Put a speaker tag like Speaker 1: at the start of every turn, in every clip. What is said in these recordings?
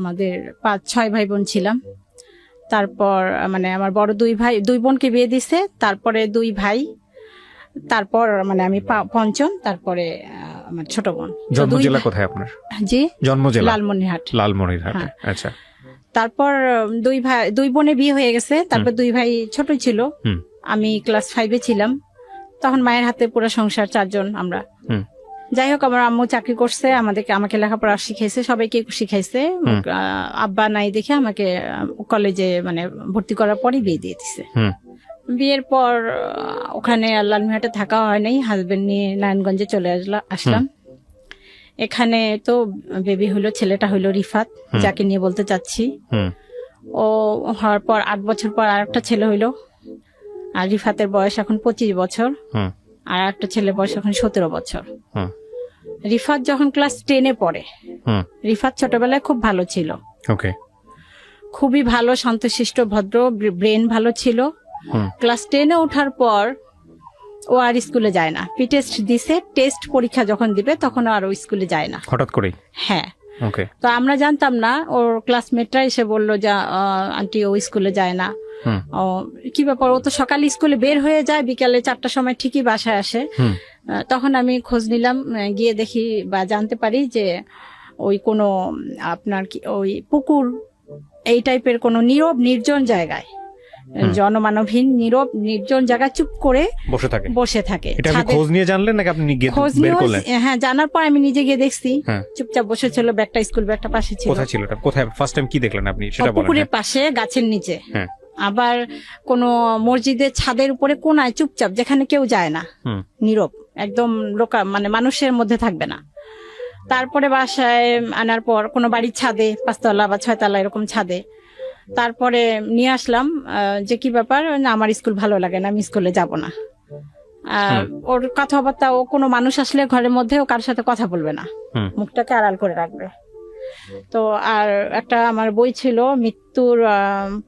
Speaker 1: আমাদের 5-6 ভাই বোন ছিলাম। তারপর মানে আমার বড় 2 বোনকে বিয়ে দিছে, তারপরে 2 ভাই, তারপর মানে আমি পঞ্চম, তারপরে আমার ছোট বোন।
Speaker 2: জন্ম জেলা কোথায় আপনার?
Speaker 1: জি,
Speaker 2: জন্ম জেলা
Speaker 1: লালমনিরহাট।
Speaker 2: লালমনিরহাট। আচ্ছা।
Speaker 1: তারপর 2 বোনের বিয়ে হয়ে গেছে, তারপর 2 ভাই ছোট ছিল, আমি ক্লাস 5-এ ছিলাম, তখন মায়ের হাতে পুরো সংসার, 4 জন আমরা। যাই হোক, আমার আম্মু চাকরি করছে, আমাকে লেখাপড়া শিখাইছে, সবাইকে শিখাইছে। আব্বা নাই দেখে আমাকে কলেজে মানে ভর্তি করার পরই বিয়ে দিয়ে দিছে। বিয়ের পর ওখানে লালমনিরহাটে থাকা হয় নাই, হাজবেন্ড নিয়ে নারায়ণগঞ্জে চলে আসলাম। এখানে তো বেবি হলো, ছেলেটা হইলো রিফাত, যাকে নিয়ে বলতে চাচ্ছি। ও হওয়ার পর 8 বছর পর আর একটা ছেলে হইলো, আর রিফাতের বয়স এখন 25 বছর, আর একটা ছেলের বয়স এখন 17 বছর। রিফাত যখন ক্লাস 10-এ পড়ে, রিফাত ছোটবেলায় খুব ভালো ছিল, খুবই ভালো, শান্তশিষ্ট, ভদ্র, ব্রেন ভালো ছিল। ক্লাস 10-এ ওঠার পর ও আর স্কুলে যায় না। টেস্ট দিছে, টেস্ট পরীক্ষা যখন দিবে তখন আর ও স্কুলে যায় না,
Speaker 2: হঠাৎ করে।
Speaker 1: হ্যাঁ, তো আমরা জানতাম না। ওর ক্লাসমেটরা এসে বললো যে আন্টি ও স্কুলে যায় না। ও কি ব্যাপার, ও তো সকালে স্কুলে বের হয়ে যায়, বিকালে 4টার সময় ঠিকই বাসায় আসে। তখন আমি খোঁজ নিলাম, গিয়ে দেখি বা জানতে পারি যে ওই কোনো আপনার কি ওই পুকুর এই টাইপের কোনো নীরব নির্জন জায়গায়, জনমানবহীন নীরব নির্জন জায়গায় চুপ করে বসে থাকে।
Speaker 2: এটা আপনি খোঁজ নিয়ে জানলেন নাকি আপনি গিয়ে বের করলেন?
Speaker 1: হ্যাঁ, জানার পর আমি নিজে গিয়ে দেখছি, চুপচাপ বসে ছিল, ব্যাগটা স্কুল ব্যাগটা পাশে ছিল।
Speaker 2: কোথায় ছিল এটা? কোথায় ফার্স্ট টাইম কি দেখলেন আপনি সেটা বলেন।
Speaker 1: পুকুরের পাশে, গাছের নিচে। আবার কোন মসজিদের ছাদের উপরে কোনায় চুপচাপ, যেখানে কেউ যায় না, নীরব একদম, মানে মানুষের মধ্যে থাকবে না। তারপরে বাসায় আনার পর কোনো বাড়ির ছাদে, 5তলা বা 6তলা এরকম ছাদে, তারপরে নিয়ে আসলাম যে কি ব্যাপার, না আমার স্কুল ভালো লাগে না, আমি স্কুলে যাব না। ওর কথাবার্তা, ও কোনো মানুষ আসলে ঘরের মধ্যে ও কারোর সাথে কথা বলবে না, মুখটাকে আড়াল করে রাখবে। তো আর একটা আমার বই ছিল, মৃত্যুর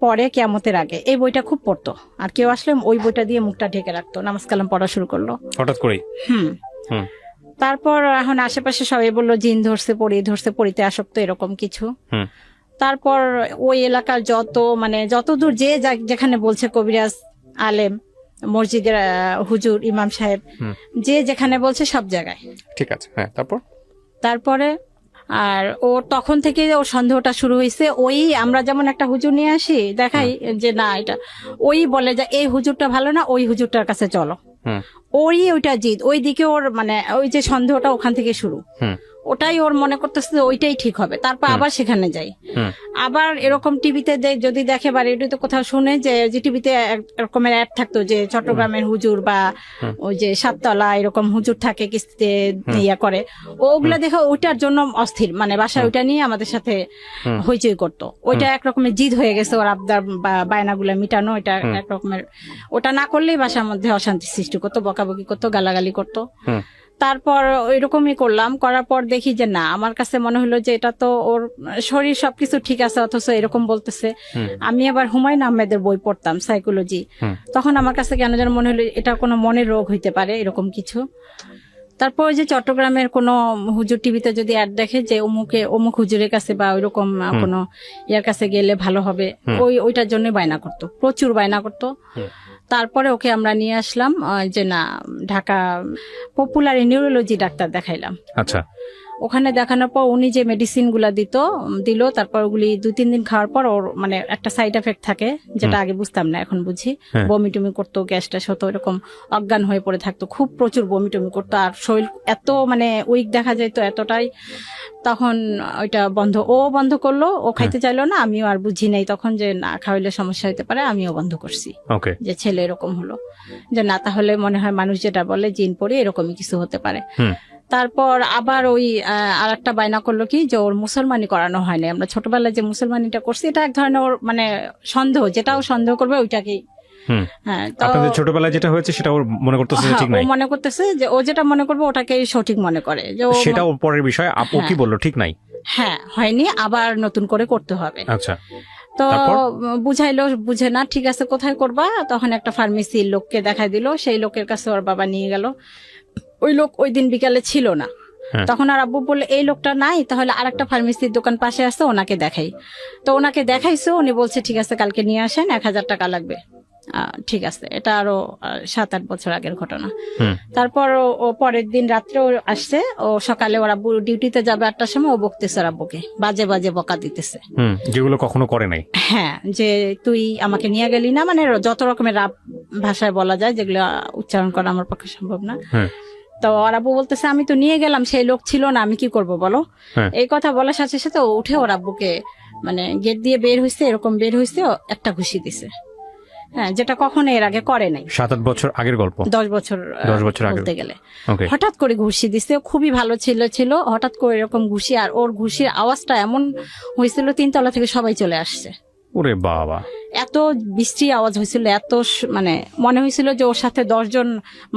Speaker 1: পরে কিয়ামতের আগে, এই বইটা খুব পড়তো, আর কেউ আসলে ওই বইটা দিয়ে মুখটা ঢেকে রাখতো। নামাজ কালাম পড়া শুরু করলো
Speaker 2: হঠাৎ করে।
Speaker 1: তারপর এখন আশেপাশে সবাই বললো জিন ধরছে, পড়িতে আসক্ত, এরকম কিছু। তারপর ওই এলাকার যত দূর যেখানে বলছে, কবিরাজ, আলেম, মসজিদের হুজুর, ইমাম সাহেব, যে যেখানে বলছে সব জায়গায়।
Speaker 2: ঠিক আছে, হ্যাঁ।
Speaker 1: তারপরে আর ও তখন থেকে ওর সন্দেহটা শুরু হয়েছে। ওই আমরা যেমন একটা হুজুর নিয়ে আসি, দেখাই যে না এটা, ওই বলে যে এই হুজুরটা ভালো না, ওই হুজুরটার কাছে চলো, ওইটা জিদ, ওই দিকে ওর মানে ওই যে সন্দেহটা ওখান থেকে শুরু। ওটাই ওর মনে করতেছে যে ওইটাই ঠিক হবে, তারপর আবার সেখানে যাই। আবার এরকম টিভিতে যদি দেখে বা রেডিওতে কোথাও শুনে যে টিভিতে এরকমের অ্যাড থাকতো যে চট্টগ্রামের হুজুর বা ওই যে 7তলা এরকম হুজুর থাকে, কিস্তিতে ইয়া করে, ওগুলা দেখে ওইটার জন্য অস্থির, মানে বাসায় ওইটা নিয়ে আমাদের সাথে হইচই করতো। ওইটা একরকমের জিদ হয়ে গেছে ওর, আবদার বা বায়নাগুলা মিটানো, এটা একরকমের, ওটা না করলেই বাসার মধ্যে অশান্তি সৃষ্টি করতো, বকাবকি করতো, গালাগালি করতো। তারপর ওইরকমই করার পর দেখি যে না, আমার কাছে মনে হলো যে এটা তো ওর শরীর সবকিছু ঠিক আছে, অথচ এরকম বলতেছে। আমি আবার হুমায়ুন আহমেদের বই পড়তাম, সাইকোলজি, তখন আমার কাছে কেন যেন মনে হলো এটা কোনো মনের রোগ হইতে পারে, এরকম কিছু। তারপর যে চট্টগ্রামের কোনো হুজুর টিভিতে যদি অ্যাড দেখে যে অমুক হুজুরের কাছে বা ওইরকম কোনো ইয়ার কাছে গেলে ভালো হবে, ওইটার জন্য বায়না করতো, প্রচুর বায়না করতো। তারপরে ওকে আমরা নিয়ে আসলাম যে না, ঢাকা পপুলার নিউরোলজি ডাক্তার দেখাইলাম।
Speaker 2: আচ্ছা।
Speaker 1: ওখানে দেখানোর পর উনি যে মেডিসিন গুলা দিল, তারপর ওগুলি 2-3 দিন খাওয়ার পর ওর মানে একটা সাইড এফেক্ট থাকে, যেটা আগে বুঝতাম না, এখন বুঝি। বমি টমি করতো, গ্যাস ট্যাস হতো, এরকম অজ্ঞান হয়ে পড়ে থাকতো, খুব প্রচুর বমি টমি করতো, আর শরীর এত মানে উইক দেখা যেত এতটাই। তখন ওইটা বন্ধ করলো, ও খাইতে চাইলো না, আমিও আর বুঝি নাই তখন যে না খাওয়াইলে সমস্যা হতে পারে, আমিও বন্ধ করছি। যে ছেলে এরকম হলো, যে না তাহলে মনে হয় মানুষ যেটা বলে জিন পড়ে এরকমই কিছু হতে পারে। তারপর আবার ওই আর একটা বায়না করলো কি যে ওর মুসলমানি করানো হয়নি, আমরা ছোটবেলায় যে মুসলমানিটা করছি এটা এক ধরনের ওর মানে সন্দেহ, যেটাও সন্দেহ করবে ওইটাকেই।
Speaker 2: হ্যাঁ, আপনাদের ছোটবেলায় যেটা হয়েছে সেটা ওর মনে করতেছে ঠিক নাই,
Speaker 1: মনে করতেছে যে ও যেটা মনে করবে ওটাকেই সঠিক মনে করে, যে
Speaker 2: সেটা ওর পরের বিষয়। আপু কি বললো ঠিক নাই?
Speaker 1: হ্যাঁ, হয়নি, আবার নতুন করে করতে হবে।
Speaker 2: আচ্ছা।
Speaker 1: তো বুঝাইলো, বুঝে না, ঠিক আছে কোথায় করবা, তখন একটা ফার্মেসি লোককে দেখাই দিল, সেই লোকের কাছে ওর বাবা নিয়ে গেল। ওই লোক ওই দিন বিকালে ছিল না,
Speaker 2: হ্যাঁ।
Speaker 1: তখন আর আব্বু বললো এই লোকটা নাই, তাহলে আরেকটা ফার্মেসির দোকান পাশে আছে, ওনাকে দেখাই। তো ওনাকে দেখাইছো, উনি বলছে ঠিক আছে কালকে নিয়ে আসেন, 1000 টাকা লাগবে। ঠিক আছে, এটা আরো 7-8 বছর আগের ঘটনা।
Speaker 2: হুম।
Speaker 1: তারপর ও পরের দিন রাত্রে ও আসছে, ও সকালে ওর আব্বু ডিউটিতে যাবে 8টার সময়, ও বকতেছে ওর আব্বুকে, বাজে বাজে বকা দিতেছে।
Speaker 2: যেগুলো কখনো করে নাই।
Speaker 1: হ্যাঁ, যে তুই আমাকে নিয়ে গেলি না, মানে যত রকমের রাপ ভাষায় বলা যায়, যেগুলো উচ্চারণ করা আমার পক্ষে সম্ভব না।
Speaker 2: হ্যাঁ।
Speaker 1: তো ওর আব্বু বলতেছে আমি তো নিয়ে গেলাম, সেই লোক ছিল না, আমি কি করব বলো।
Speaker 2: হ্যাঁ।
Speaker 1: এই কথা বলার সাথে সাথে ও উঠে ওর আব্বুকে মানে গেট দিয়ে বের হইছে, এরকম বের হইছে, ও একটা ঘুষি দিছে। হ্যাঁ, যেটা কখনো এর আগে করে নাই।
Speaker 2: 7-8 বছর আগের গল্প।
Speaker 1: 10 বছর
Speaker 2: 10 বছর আগে
Speaker 1: বলতে গেলে।
Speaker 2: ওকে।
Speaker 1: হঠাৎ করে ঘুষি দিছে, ও খুবই ভালো ছিল, হঠাৎ করে এরকম ঘুষি, আর ওর ঘুষির আওয়াজটা এমন হয়েছিল 3 তলা থেকে সবাই চলে আসছে।
Speaker 2: ওরে বাবা।
Speaker 1: এত বৃষ্টি আওয়াজ হয়েছিল, এত মানে মনে হয়েছিল যে ওর সাথে 10 জন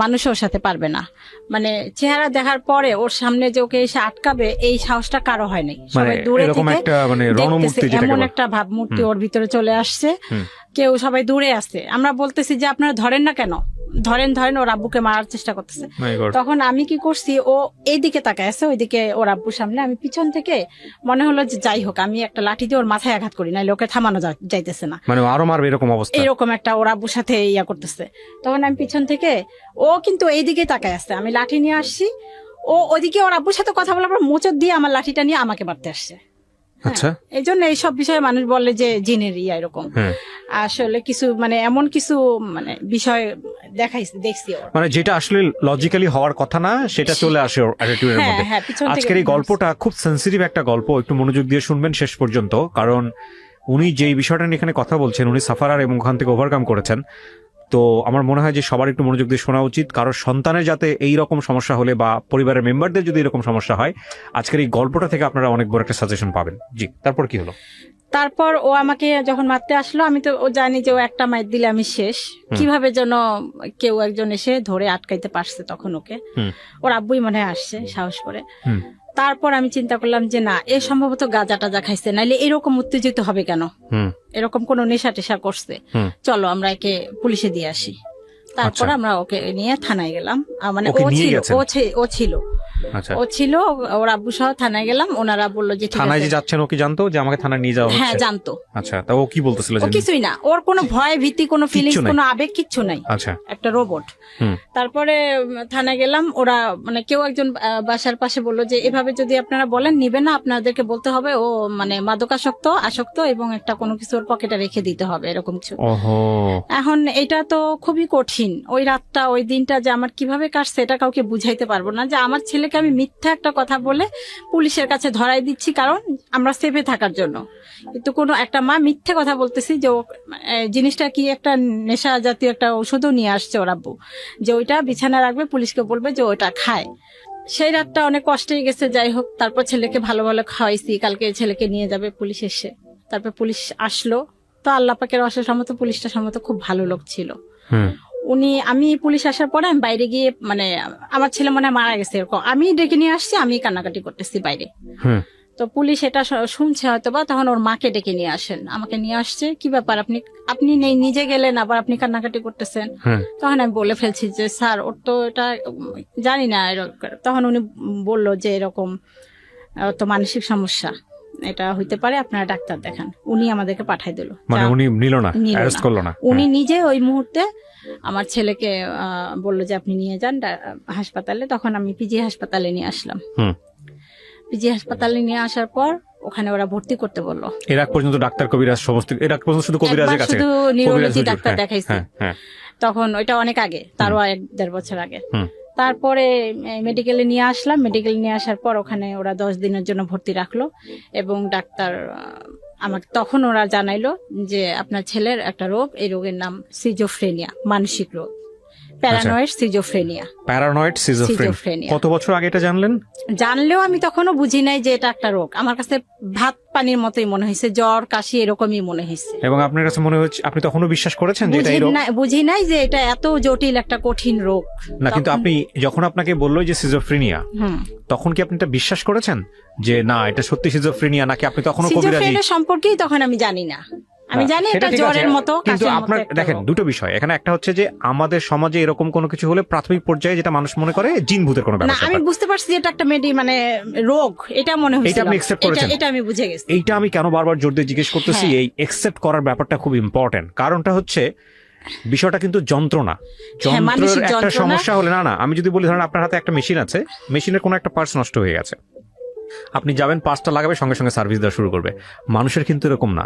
Speaker 1: মানুষ ওর সাথে পারবে না। মানে চেহারা দেখার পরে ওর সামনে যে ওকে এসে আটকাবে, এই সাহসটা কারো হয় নাই। সবাই দূরে
Speaker 2: এরকম
Speaker 1: থেকে
Speaker 2: একটা মানে রণমূর্তি
Speaker 1: দেখতেছে,
Speaker 2: যেটাকে
Speaker 1: এমন
Speaker 2: বলে।
Speaker 1: একটা ভাবমূর্তি ওর ভিতরে চলে আসছে। কেউ সবাই দূরে আছে, আমরা বলতেছি যে আপনারা ধরেন না কেন, ধরেন ওর আব্বুকে মারার চেষ্টা করতেছে।
Speaker 2: My God.
Speaker 1: তখন আমি কি করছি, ও এইদিকে তাকায় আছে, ওইদিকে ওর আব্বুর সামনে, আমি পিছন থেকে মনে হলো যে যাই হোক আমি একটা লাঠি দিয়ে ওর মাথায় আঘাত করি, না লোকে থামানো যাইতেছে না,
Speaker 2: মানে আরো মারবে এরকম অবস্থা।
Speaker 1: এরকম একটা ওর আব্বুর সাথে ইয়া করতেছে। তখন আমি পিছন থেকে, ও কিন্তু এইদিকে তাকায় আসছে, আমি লাঠি নিয়ে আসছি, ও ওইদিকে ওর আব্বুর সাথে কথা বলার পর মোচড় দিয়ে আমার লাঠিটা নিয়ে আমাকে মারতে আসছে।
Speaker 2: আচ্ছা।
Speaker 1: এই জন্য এইসব বিষয়ে মানুষ বলে যে জিনের ইয়া এরকম। আসলে কিছু মানে এমন কিছু মানে বিষয় দেখছি ওর।
Speaker 2: মানে যেটা আসলে লজিক্যালি হওয়ার কথা না, সেটা চলে আসে ওর অ্যাটিটিউডের মধ্যে।
Speaker 1: হ্যাঁ, পিছন থেকে
Speaker 2: আজকের এই গল্পটা খুব সেন্সিটিভ একটা গল্প, একটু মনোযোগ দিয়ে শুনবেন শেষ পর্যন্ত, কারণ উনি যেই বিষয়টা নিয়ে এখানে কথা বলছেন, উনি সাফারার এবং ওখান থেকে ওভারকাম করেছেন। তো আমার মনে হয় যে সবার একটু মনোযোগ দিয়ে শোনা উচিত, কারোর সন্তানের যাতে এই রকম সমস্যা হলে বা পরিবারের মেম্বারদের যদি এরকম সমস্যা হয়, আজকের এই গল্পটা থেকে আপনারা অনেক বড় একটা সাজেশন পাবেন। জি, তারপর কি হলো?
Speaker 1: তারপর ও আমাকে যখন মারতে আসলো, আমি তো ও জানি যে ও একটা মাইর দিলে আমি শেষ, কিভাবে যেন কেউ একজন এসে ধরে আটকাইতে পারছে তখন ওকে। ওর আব্বুই মনে হয় আসছে সাহস করে। তারপর আমি চিন্তা করলাম যে না, এ সম্ভবত গাঁজা টাজা খাইছে, নাইলে এরকম উত্তেজিত হবে কেন, এরকম কোন নেশা টেশা করছে, চলো আমরা একে পুলিশে দিয়ে আসি। তারপর আমরা ওকে নিয়ে থানায় গেলাম। মানে ও ছিল ও ছিল ওর আব্বু সহ থানায় গেলাম। ওনারা বললো যে
Speaker 2: থানায় যে যাচ্ছেন ও কি জানতো যে আমাকে থানায় নিয়ে যাওয়া হচ্ছে?
Speaker 1: হ্যাঁ, জানতো।
Speaker 2: আচ্ছা, তা ও কি বলতেছিল?
Speaker 1: ও কিছুই না, ওর কোনো ভয় ভীতি, কোনো ফিলিংস, কোনো আবেগ কিচ্ছু নাই।
Speaker 2: আচ্ছা,
Speaker 1: একটা রোবট। তারপরে থানায় গেলাম, ওরা মানে কেউ একজন বাসার পাশে বললো যে এভাবে যদি আপনারা বলেন নিবে না, আপনাদেরকে বলতে হবে ও মানে আসক্ত এবং একটা কোনো কিছু ওর পকেটে রেখে দিতে হবে, এরকম কিছু। এখন এটা তো খুবই কঠিন। ওই রাতটা, ওই দিনটা যে আমার কিভাবে কাটছে এটা কাউকে বুঝাইতে পারবো না, যে আমার ছেলেকে আমি মিথ্যা একটা কথা বলে পুলিশের কাছে ধরাই দিচ্ছি, কারণ আমরা সেফে থাকার জন্য। কিন্তু কোনো একটা মা মিথ্যে কথা বলতেছি যে জিনিসটা কি একটা নেশা জাতীয় একটা ওষুধও নিয়ে আসছে ওর আব্বু, যে ওইটা বিছানা রাখবে, পুলিশকে বলবে যে ওইটা খায়। সেই রাতটা অনেক কষ্টেই গেছে। যাই হোক, তারপর ছেলেকে ভালো ভালো খাওয়াইছি, কালকে ছেলেকে নিয়ে যাবে পুলিশ এসে। তারপর পুলিশ আসলো, তো আল্লাহ পাকের অশেষ রহমতে পুলিশটা সম্ভবত খুব ভালো লোক ছিল। আমি পুলিশ আসার পরে আমি বাইরে গিয়ে মানে আমার ছেলে মনে হয় মারা গেছে এরকম আমি ডেকে নিয়ে আসছি, আমি কান্নাকাটি করতেছি বাইরে। তো পুলিশ এটা শুনছে হয়তো বা, তখন ওর মাকে ডেকে নিয়ে আসেন, আমাকে নিয়ে আসছে। কি ব্যাপার, আপনি নেই নিজে গেলেন, আবার আপনি কান্নাকাটি করতেছেন? তখন আমি বলে ফেলছি যে স্যার, ওর তো এটা জানি না। তখন উনি বললো যে এরকম তো মানসিক সমস্যা, এটা হইতে পারে, আপনারা ডাক্তার দেখান। উনি আমাদেরকে পাঠাই দিল।
Speaker 2: মানে উনি নিল না, অ্যারেস্ট করলো না।
Speaker 1: উনি নিজে ওই মুহূর্তে আমার ছেলেকে বললো যে আপনি নিয়ে যান হাসপাতালে। তখন আমি পিজি হাসপাতালে নিয়ে আসলাম। পিজি হাসপাতালে নিয়ে আসার পর ওখানে ওরা ভর্তি করতে বললো।
Speaker 2: এর আগ পর্যন্ত ডাক্তার কবিরাজ সমস্ত, এর আগ পর্যন্ত শুধু কবিরাজের কাছে,
Speaker 1: শুধু নিউরোলজি ডাক্তার দেখাইছে। তখন ওইটা অনেক আগে, তারও 1-1.5 বছর আগে। তারপরে মেডিকেলে নিয়ে আসলাম। মেডিকেলে নিয়ে আসার পর ওখানে ওরা 10 দিনের জন্য ভর্তি রাখলো, এবং ডাক্তার আমাকে তখন ওরা জানাইলো যে আপনার ছেলের একটা রোগ, এই রোগের নাম সিজোফ্রেনিয়া, মানসিক রোগ, প্যারানয়েড সিজোফ্রেনিয়া।
Speaker 2: Paranoid schizophrenia. কত বছর আগে এটা জানলেন?
Speaker 1: জানলেও আমি তখনও বুঝি নাই যে এটা একটা রোগ। আমার কাছে ভাত পানির মতোই মনে হয়েছে, জ্বর কাশি এরকমই মনে হয়েছে।
Speaker 2: এবং আপনার কাছে মনে হচ্ছে, আপনি তখনও বিশ্বাস করেছেন যে এটাই রোগ?
Speaker 1: বুঝি নাই যে এটা এত জটিল একটা কঠিন রোগ
Speaker 2: না। কিন্তু আপনি যখন আপনাকে বললো যে সিজোফ্রেনিয়া, তখন কি আপনি এটা বিশ্বাস করেছেন যে না এটা সত্যি সিজোফ্রেনিয়া, নাকি আপনি তখনও কবিরাজি
Speaker 1: সম্পর্কেই তখন আমি জানি না, আমি জানি
Speaker 2: সেটা
Speaker 1: এটা
Speaker 2: ঠিক আছে,
Speaker 1: জ্বরের মতো,
Speaker 2: কিন্তু
Speaker 1: কাশির মতো
Speaker 2: আপনার
Speaker 1: একটা
Speaker 2: দেখেন
Speaker 1: রোগ।
Speaker 2: দুটো বিষয় এখানে, একটা হচ্ছে যে আমাদের সমাজে এরকম কোনো কিছু হলে প্রাথমিক পর্যায়ে যেটা মানুষ মনে করে জিন ভূতের কোনো
Speaker 1: না
Speaker 2: ব্যাপার
Speaker 1: আমি
Speaker 2: স্যাপার।
Speaker 1: বুঝতে পারছি যে এটা একটা মানে রোগ, এটা মনে হয়েছিল।
Speaker 2: আপনি accept করেছেন?
Speaker 1: এটা আমি বুঝে গেছি।
Speaker 2: এইটা আমি কেন বারবার জোর দিয়ে জিজ্ঞেস করতেছি,
Speaker 1: হ্যাঁ।
Speaker 2: এই একসেপ্ট করার ব্যাপারটা খুব ইম্পর্টেন্ট। কারণটা হচ্ছে বিষয়টা কিন্তু যন্ত্রণা,
Speaker 1: মানসিক
Speaker 2: যন্ত্রের একটা
Speaker 1: যন্ত্রণা।
Speaker 2: সমস্যা হলে না, আমি যদি বলি ধরেন আপনার হাতে একটা মেশিন আছে, মেশিনের কোনো একটা পার্টস নষ্ট হয়ে গেছে, আপনি যাবেন পাঁচটা লাগাবে, সঙ্গে সঙ্গে সার্ভিস দেওয়া শুরু করবে। মানুষের কিন্তু এরকম না।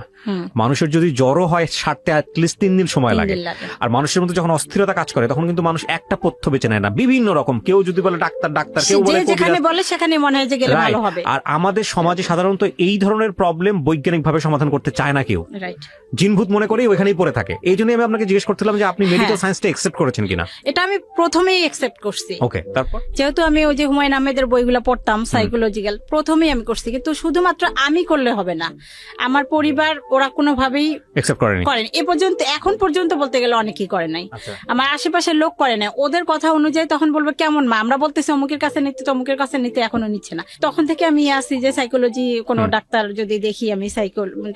Speaker 2: মানুষের যদি জ্বরও হয় সারতে অ্যাটলিস্ট 3 দিন সময়
Speaker 1: 3
Speaker 2: লাগে।
Speaker 1: দিন লাগে।
Speaker 2: আর মানুষের মধ্যে যখন অস্থিরতা কাজ করে তখন কিন্তু মানুষ একটা পথ্য বেছে নেয় না, বিভিন্ন রকম। কেউ যদি বলে ডাক্তার ডাক্তার, কেউ বলে
Speaker 1: যে যেখানে
Speaker 2: কবিরাজ।
Speaker 1: বলে সেখানে মনে হয় যে গেলে
Speaker 2: Right.
Speaker 1: ভালো হবে।
Speaker 2: আর আমাদের সমাজে সাধারণত এই ধরনের প্রবলেম বৈজ্ঞানিকভাবে সমাধান করতে চায় না কেউ,
Speaker 1: রাইট।
Speaker 2: জিনভূত মনে করেই ওইখানেই পড়ে থাকে। এই জন্যই আমি আপনাকে জিজ্ঞেস করছিলাম যে আপনি মেডিকেল
Speaker 1: হ্যাঁ।
Speaker 2: সায়েন্সটা একসেপ্ট করেছেন কিনা।
Speaker 1: এটা আমি প্রথমেই একসেপ্ট করছি।
Speaker 2: ওকে, তারপর
Speaker 1: যেহেতু আমি ওই যে হুমায়ুন আহমেদের বইগুলো পড়তাম সাইকোলজিক্যাল, প্রথমেই আমি করছি। কিন্তু শুধুমাত্র আমি করলে হবে না, আমার পরিবার ওরা কোনোভাবেই
Speaker 2: একসেপ্ট করেনি।
Speaker 1: করেন এ পর্যন্ত, এখন পর্যন্ত বলতে গেলে অনেকেই করে নাই।
Speaker 2: আচ্ছা।
Speaker 1: আমার আশেপাশের লোক করে না। ওদের কথা অনুযায়ী তখন বলবে কেমন মা, আমরা বলতেছি অমুকের কাছে নিতে, তমুকের কাছে নিতে, এখনো নিচ্ছে না। তখন থেকে আমি আসি যে সাইকোলজি কোনো ডাক্তার যদি দেখি আমি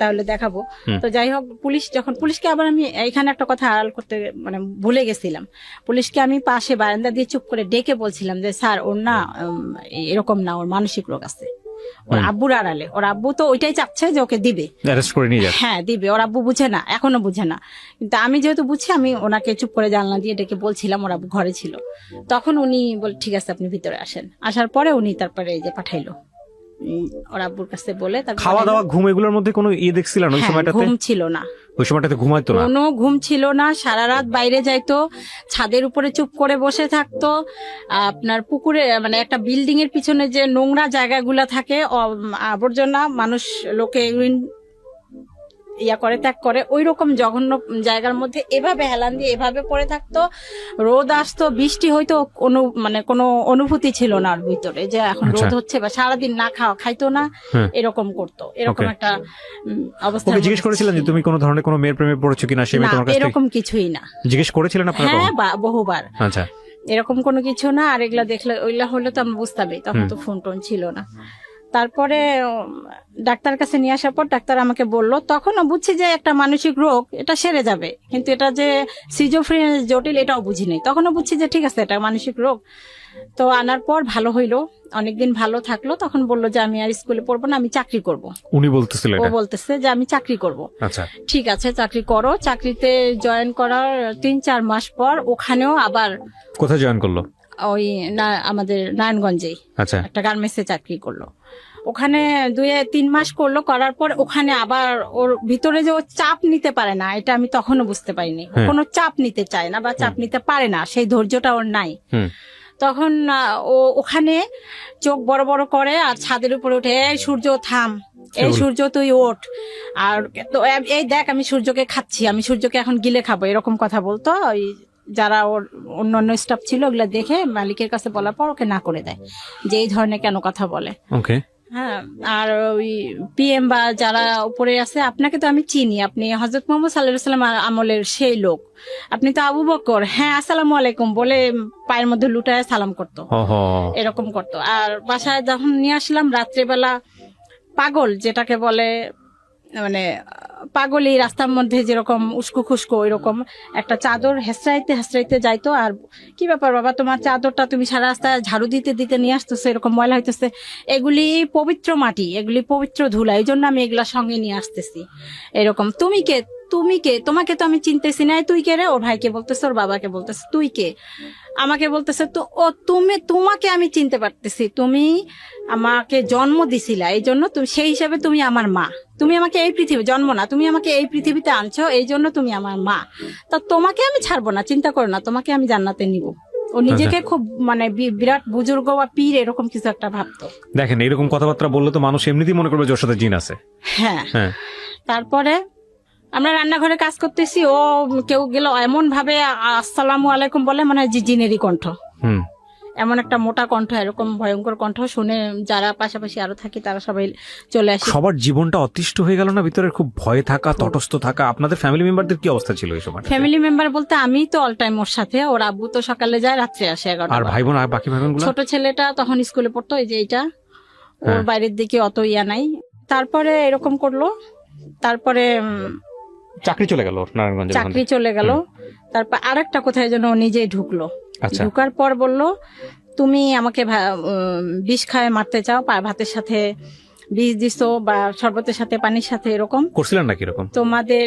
Speaker 1: তাহলে দেখাবো। তো যাই হোক, পুলিশকে আবার আমি এখানে একটা কথা আড়াল করতে মানে ভুলে গেছিলাম। পুলিশকে আমি পাশে বারান্দা দিয়ে চুপ করে ডেকে বলছিলাম যে স্যার ওর না এরকম না, ওর মানসিক রোগ আছে। ওর আব্বুর আড়ালে, ওর আব্বু তো ওইটাই চাচ্ছে যে ওকে দিবে,
Speaker 2: অ্যারেস্ট করে নিয়ে যান।
Speaker 1: হ্যাঁ দিবে। ওর আব্বু বুঝে না, এখনো বুঝে না। কিন্তু আমি যেহেতু বুঝছি, আমি ওনাকে চুপ করে জানলা দিয়ে ডেকে বলছিলাম, ওর আব্বু ঘরে ছিল। তখন উনি বল ঠিক আছে আপনি ভিতরে আসেন। আসার পরে উনি তারপরে এই যে পাঠাইলো ওর আব্বুর কাছে বলে। তারপর
Speaker 2: খাওয়া দাওয়া ঘুম এগুলোর মধ্যে কোনো দেখছিলেন ওই
Speaker 1: হ্যাঁ,
Speaker 2: সময়টাতে?
Speaker 1: ঘুম ছিল না,
Speaker 2: ওই সময়টাতে ঘুমাইতো না?
Speaker 1: কোনো ঘুম ছিল না। সারা রাত বাইরে যাইতো, ছাদের উপরে চুপ করে বসে থাকতো। আপনার পুকুরে মানে একটা বিল্ডিং এর পিছনে যে নোংরা জায়গাগুলা থাকে, আবর্জনা মানুষ লোকে করে ত্যাগ করে, ওই রকম জঘন্য জায়গার মধ্যে এভাবে হেলান দিয়ে এভাবে পড়ে থাকতো। রোদ আসতো, বৃষ্টি হয়তো, কোনো অনুভূতি ছিল না ওর ভিতরে যে এখন রোদ হচ্ছে, বা সারাদিন না খাইতো না, এরকম করতো। এরকম একটা অবস্থা।
Speaker 2: ওকে জিজ্ঞেস করেছিলেন যে তুমি কোনো ধরনের কোনো মেয়ের প্রেমে পড়েছো কিনা, সে মেয়ে তোমার কাছে
Speaker 1: এরকম কিছুই না।
Speaker 2: জিজ্ঞেস করেছিলেন আপনারা?
Speaker 1: হ্যাঁ, বহুবার।
Speaker 2: আচ্ছা,
Speaker 1: এরকম কোনো কিছু না। আর এগুলা দেখলে ওইগুলা হলে তো আমরা বুঝতামই, তখন তো ফোন টোন ছিল না। তারপরে ডাক্তার কাছে নিয়ে আসার পর ডাক্তার আমাকে বললো, তখনও বুঝছি যে একটা মানসিক রোগ, এটা সেরে যাবে, কিন্তু এটা যে সিজোফ্রেনিয়া জটিল এটাও বুঝি নাই। তখনও বুঝছি যে ঠিক আছে এটা মানসিক রোগ। তো আনার পর ভালো হইলো, অনেকদিন ভালো থাকলো। তখন বললো যে আমি আর স্কুলে পড়বো না, আমি চাকরি করব।
Speaker 2: উনি বলতেছিলেন?
Speaker 1: ও বলতেছে যে আমি চাকরি করব।
Speaker 2: আচ্ছা,
Speaker 1: ঠিক আছে চাকরি করো। চাকরিতে জয়েন করার 3-4 মাস পর ওখানেও আবার।
Speaker 2: কোথায় জয়েন করলো?
Speaker 1: ওই আমাদের নারায়ণগঞ্জেই
Speaker 2: আচ্ছা,
Speaker 1: একটা গার্মেন্টসে চাকরি করলো। ওখানে 2-3 মাস করলো, করার পর ওখানে আবার ওর ভিতরে যে ও চাপ নিতে পারে না, এটা আমি তখনও বুঝতে পারিনি। ও কোনো চাপ নিতে চায় না বা চাপ নিতে পারে না, সেই ধৈর্যটা ওর নাই। তখন ও ওখানে চোখ বড় বড় করে আর ছাদের উপরে উঠে, এই সূর্য থাম, এই সূর্য তুই ওঠ, আর তো এই দেখ আমি সূর্যকে খাচ্ছি, আমি সূর্যকে এখন গিলে খাবো, এরকম কথা বলতো। ওই যারা ওর অন্যান্য স্টাফ ছিল ওগুলা দেখে মালিকের কাছে বলার পর ওকে না করে দেয় যে এই ধরনের কেন কথা বলে।
Speaker 2: ওকে।
Speaker 1: হ্যাঁ, আর ওই পিএম বা যারা উপরে আছে, আপনাকে তো আমি চিনি, আপনি হযরত মুহাম্মদ সাল্লাল্লাহু আলাইহি ওয়াসাল্লাম আমলের সেই লোক, আপনি তো আবু বকর, হ্যাঁ আসসালামু আলাইকুম বলে পায়ের মধ্যে লুটায় সালাম করতো, এরকম করতো। আর বাসায় যখন নিয়ে আসলাম রাত্রেবেলা, পাগল যেটাকে বলে, মানে পাগলই রাস্তার মধ্যে যেরকম উস্কো খুস্কো, ওইরকম একটা চাদর হেসরাইতে হেসরাইতে যাইতো। আর কি ব্যাপার বাবা, তোমার চাদরটা তুমি সারা রাস্তায় ঝাড়ু দিতে দিতে নিয়ে আসতেছো, এরকম ময়লা হইতেছে, এগুলি পবিত্র মাটি, এগুলি পবিত্র ধুলা, এই জন্য আমি এগুলা সঙ্গে নিয়ে আসতেছি। এরকম তুমি কে, তোমাকে তো আমি চিনতেছি না, তুই কে রে? ওর ভাইকে বলতেছে, ওর বাবাকে বলতেছে তুই কে, আমাকে বলতেছে তো ও তোমাকে আমি চিনতে পারতেছি, তুমি আমাকে জন্ম দিছিলা, এই জন্য তুমি সেই হিসাবে তুমি আমার মা, তুমি আমাকে এই পৃথিবী জন্ম না, তুমি আমাকে এই পৃথিবীতে আনছো, এই জন্য তুমি আমার মা, তা তোমাকে আমি ছাড়বো না, চিন্তা করো না, তোমাকে আমি জান্নাতে নিব। ও নিজেকে খুব মানে বিরাট বুজুর্গ বা পীর এরকম কিছু একটা ভাবতো।
Speaker 2: দেখেন এরকম কথাবার্তা বললে তো মানুষ এমনিতেই মনে করবে যে ওর সাথে জিন আছে।
Speaker 1: হ্যাঁ। তারপরে আমরা রান্নাঘরে কাজ করতেছি, ও কেউ গেল এমন ভাবে আসসালামু আলাইকুম বলে, মানে জিনেরই কণ্ঠ, এমন একটা মোটা কণ্ঠ, এরকম ভয়ঙ্কর কণ্ঠ শুনে যারা পাশাপাশি আরো থাকি তারা সবাই চলে আসে।
Speaker 2: সবার জীবনটা অতিষ্ঠ হয়ে গেল না ভিতরে, খুব ভয়ে থাকা, তটস্থ থাকা। আপনাদের ফ্যামিলি মেম্বারদের কি অবস্থা ছিল এই সময়?
Speaker 1: ফ্যামিলি মেম্বার বলতে আমি তো অল টাইম ওর সাথে, ওর আব্বু তো সকালে যায়, রাত্রে আসে 11টা।
Speaker 2: আর ভাই বোন, আর বাকি ভাই বোন গুলো?
Speaker 1: ছোট ছেলেটা তখন স্কুলে পড়তো, এই যে এইটা, ওর বাইরের দিকে অত ইয়া নাই। তারপরে এরকম করলো, তারপরে
Speaker 2: চাকরি চলে গেল নারায়ণগঞ্জে?
Speaker 1: চাকরি চলে গেল। তারপর আরেকটা কোথায় যেন ও নিজেই ঢুকলো।
Speaker 2: আচ্ছা।
Speaker 1: ঢুকার পর বলল, তুমি আমাকে বিষ খায় মারতে চাও, ভাতের সাথে বিষ দিছো বা শরবতের সাথে পানির সাথে, এরকম
Speaker 2: করছিলেন নাকি এরকম?
Speaker 1: তোমাদের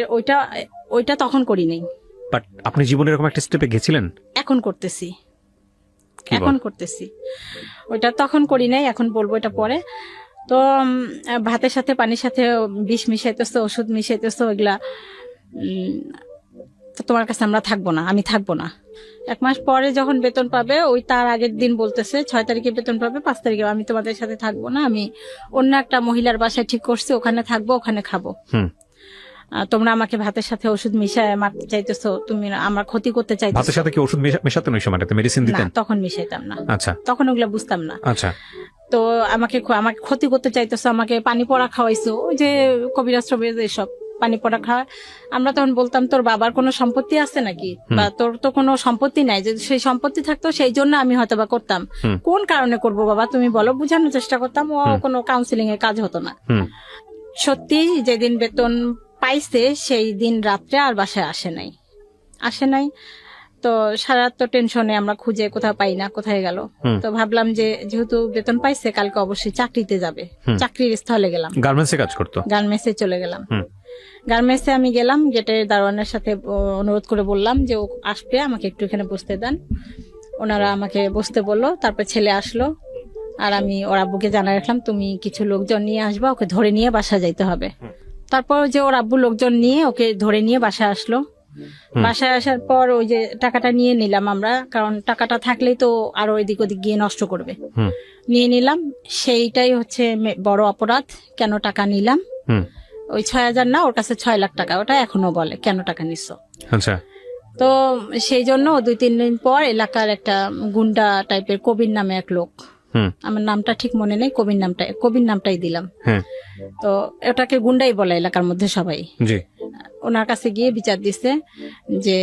Speaker 1: ওইটা তখন করি নাই।
Speaker 2: বাট আপনি জীবনে এরকম একটা স্টেপে গেছিলেন?
Speaker 1: এখন করতেছি,
Speaker 2: কি বল?
Speaker 1: এখন করতেছি। ওইটা তখন করি নাই, এখন বলবো এটা পরে। তো ভাতের সাথে পানির সাথে বিষ মিশাইতেছো, ওষুধ মিশাইতেছো, এগুলা তো তোমার কাছে আমরা থাকবো না, আমি থাকবো না। 1 মাস পরে যখন বেতন পাবে, ওই তার আগের দিন বলতেছে 6 তারিখে বেতন পাবে, 5 তারিখে আমি তোমাদের সাথে থাকবো না, আমি অন্য একটা মহিলার বাসায় ঠিক করছি, ওখানে থাকবো, ওখানে খাবো। তোমরা আমাকে ভাতের সাথে ওষুধ মিশায় মারতে চাইতেছো, তুমি আমার ক্ষতি করতে চাইতেছো।
Speaker 2: ভাতের সাথে কি ওষুধ মেশাতেন ওই সময়টাতে? মেডিসিন দিতেন?
Speaker 1: না, তখন মিশাইতাম না।
Speaker 2: আচ্ছা।
Speaker 1: তখন ওগুলা বুঝতাম না।
Speaker 2: আচ্ছা।
Speaker 1: তো আমাকে ক্ষতি করতে চাইতেছো, আমাকে পানি পড়া খাওয়াইছো, ওই যে কবিরাজ টবিরাজ এসব পানি পড়া খাওয়া। আমরা তখন বলতাম, তোর বাবার কোনো সম্পত্তি আছে নাকি, বা তোর তো কোনো সম্পত্তি নাই, যদি সেই সম্পত্তি থাকতো সেই জন্য আমি হয়তো বা করতাম। কোন কারণে করব বাবা তুমি বলো, বুঝানোর চেষ্টা করতাম। ও কোনো কাউন্সিলিং এর কাজ হতো না। সত্যি যেদিন বেতন পাইছে সেই দিন রাত্রে আর বাসায় আসে নাই। তো সারা রাত তো টেনশনে, আমরা খুঁজে কোথাও পাই না, কোথায় গেল। তো ভাবলাম যে যেহেতু বেতন পাইছে, কালকে অবশ্যই চাকরিতে যাবে। চাকরির স্থলে গেলাম।
Speaker 2: গার্মেন্টসে কাজ করতো?
Speaker 1: গার্মেন্টসে চলে গেলাম। গার্মেন্টসে আমি গেলাম, গেটের দারোয়ানের সাথে অনুরোধ করে বললাম যে ও আসবে, আমাকে একটু এখানে বসতে দেন। ওনারা আমাকে বসতে বললো। তারপর ছেলে আসলো, আর আমি ওর আব্বুকে জানাই রাখলাম, তুমি কিছু লোকজন নিয়ে আসবা, ওকে ধরে নিয়ে বাসা যাইতে হবে। তারপর যে ওর আব্বু লোকজন নিয়ে ওকে ধরে নিয়ে বাসায় আসলো। বাসায় আসার পর ওই যে টাকাটা নিয়ে নিলাম আমরা, কারণ টাকাটা থাকলেই তো আরো এদিক ওদিক গিয়ে নষ্ট করবে। নিয়ে নিলাম, সেইটাই হচ্ছে বড় অপরাধ। কেন টাকা নিলাম? ওই 6,000 না, ওর কাছে 6 লাখ টাকা। ওটা এখনো বলে কেন টাকা নিচ্ছ।
Speaker 2: আচ্ছা।
Speaker 1: তো সেই জন্য 2-3 দিন পর এলাকার একটা গুন্ডা টাইপের কবির নামে এক লোক, আমার নামটা ঠিক মনে নেই, কবির নামটাই দিলাম। তো ওটাকে গুন্ডাই বলে এলাকার মধ্যে সবাই। ওনার কাছে গিয়ে বিচার দিছে যে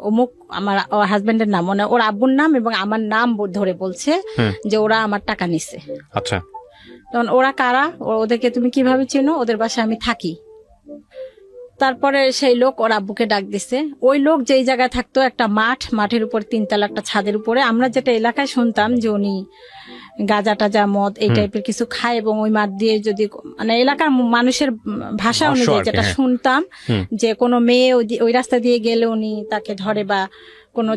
Speaker 1: অমুক, আমার হাজবেন্ডের নাম, মানে ওর আব্বুর নাম এবং আমার নাম ধরে বলছে যে ওরা আমার টাকা নিছে।
Speaker 2: আচ্ছা।
Speaker 1: তখন ওরা কারা, ওদেরকে তুমি কিভাবে চেনো? ওদের বাসায় আমি থাকি। তারপরে সেই লোক ওর আব্বুকে ডাক দিছে। ওই লোক যেই জায়গায় থাকতো, একটা মাঠের উপর 3 তলা একটা ছাদের উপরে, আমরা যেটা এলাকায় শুনতাম যে উনি গাঁজা টাজা মদ এই টাইপের কিছু খায়, এবং ওই মাঠ দিয়ে যদি, মানে এলাকার মানুষের ভাষা অনুযায়ী যেটা শুনতাম, যে কোনো মেয়ে ওই রাস্তা দিয়ে গেলে উনি তাকে ধরে, বা কোনো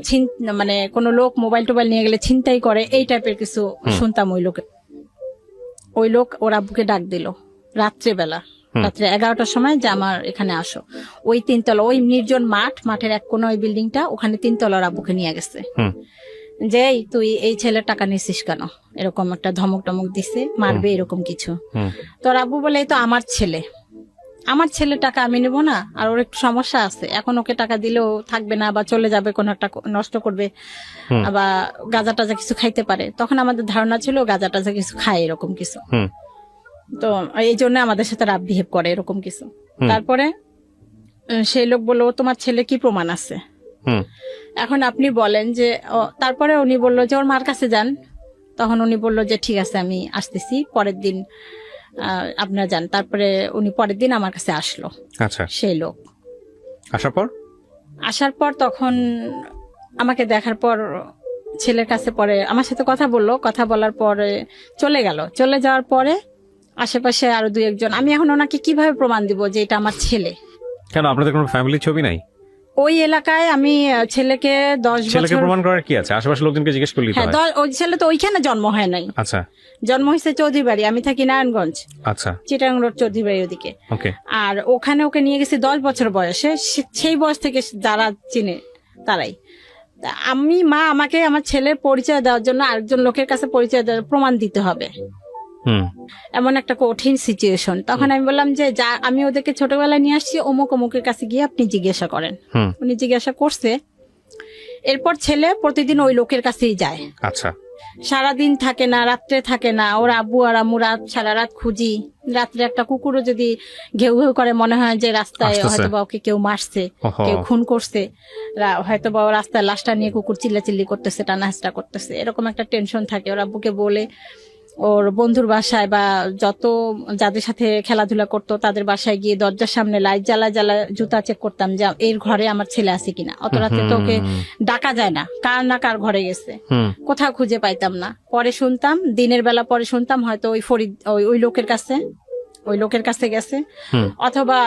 Speaker 1: মানে কোনো লোক মোবাইল টোবাইল নিয়ে গেলে ছিনতাই করে, এই টাইপের কিছু শুনতাম। ওই লোক ওর আব্বুকে ডাক দিল রাত্রে 11টার সময়, যে আমার এখানে আসো। ওই 3 তলা, ওই নির্জন মাঠের এক কোন ওই বিল্ডিংটা, ওখানে 3 তলার আব্বুকে নিয়ে গেছে। যে তুই এই ছেলের টাকা নিছিস কেন, এরকম একটা ধমক টমক দিছে, মারবে এরকম কিছু। তোর আব্বু বলে, এই তো আমার ছেলে টাকা আমি নেবো না, আর ওর একটু সমস্যা আছে, এখন ওকে টাকা দিলেও থাকবে না, বা চলে যাবে, কোনো একটা নষ্ট করবে, বা গাঁজা টাজা কিছু খাইতে পারে। তখন আমাদের ধারণা ছিল গাঁজা টাজা কিছু খায়, এরকম কিছু। তো এই জন্য আমাদের সাথে রাফ বিহেভ করে, এরকম কিছু। তারপরে সেই লোক বললো, তোমার ছেলে কি প্রমাণ আছে? এখন আপনি বলেন যে, তারপরে উনি বললো যে ওর মার কাছে যান। তখন উনি বললো যে ঠিক আছে, আমি আসতেছি, পরের দিন আপনারা যান। তারপরে উনি পরের দিন আমার কাছে আসলো।
Speaker 2: আচ্ছা।
Speaker 1: সেই লোক আসার পর তখন আমাকে দেখার পর ছেলের কাছে পরে আমার সাথে কথা বললো। কথা বলার পরে চলে গেল। চলে যাওয়ার পরে আশেপাশে আরো 2-1 জন, আমি এখন ওনাকে কিভাবে প্রমাণ দিব যে এটা আমার ছেলে?
Speaker 2: কেন, আপনাদের কোনো ফ্যামিলি ছবি নাই
Speaker 1: ওই এলাকায়? আমি ছেলেকে 10 বছর
Speaker 2: প্রমাণ করার কি আছে? আশেপাশে লোকজনকে জিজ্ঞেস করলি?
Speaker 1: হ্যাঁ, ওই ছেলে তো ওইখানে জন্ম হয় নাই।
Speaker 2: আচ্ছা।
Speaker 1: জন্ম হয়েছে চৌধুরী বাড়ি, আমি থাকি নারায়ণগঞ্জ।
Speaker 2: আচ্ছা।
Speaker 1: চিটাং রোড চৌধুরী বাড়ি ওদিকে।
Speaker 2: ওকে।
Speaker 1: আর ওখানে ওকে নিয়ে গেছে 10 বছর বয়সে। সেই বয়স থেকে যারা চিনে তারাই। আমাকে আমার ছেলের পরিচয় দেওয়ার জন্য আরেকজন লোকের কাছে পরিচয় দেওয়ার প্রমাণ দিতে হবে, এমন একটা কঠিন সিচুয়েশন। তখন আমি বললাম যে আমি ওদেরকে ছোটবেলায় নিয়ে আসছি, অমুকের কাছে গিয়ে আপনি জিজ্ঞাসা করেন। উনি জিজ্ঞাসা করছে। এরপর ছেলে প্রতিদিন ওই লোকের কাছেই যায়।
Speaker 2: আচ্ছা।
Speaker 1: সারাদিন থাকে না, রাত্রে থাকে না। ওর আব্বু আর আম্মু সারা রাত খুঁজি। রাত্রে একটা কুকুরও যদি ঘেউ ঘেউ করে, মনে হয় যে রাস্তায় হয়তো বা ওকে কেউ মারছে, কেউ খুন করছে, হয়তো বা রাস্তায় লাশটা নিয়ে কুকুর চিল্লাচিল্লি করতেছে, টানাহাসটা করতেছে, এরকম একটা টেনশন থাকে। ওর আব্বুকে বলে ওর বন্ধুর বাসায় বা যত যাদের সাথে খেলাধুলা করতো তাদের বাসায় গিয়ে দরজার সামনে লাইট জ্বালা জুতা চেক করতাম যে এর ঘরে আমার ছেলে আছে কিনা। অত রাতে তো ওকে ডাকা যায় না, কার না কার ঘরে গেছে, কোথাও খুঁজে পাইতাম না। পরে শুনতাম, দিনের বেলা পরে শুনতাম হয়তো ওই ফরিদ ওই লোকের কাছে গেছে, অথবা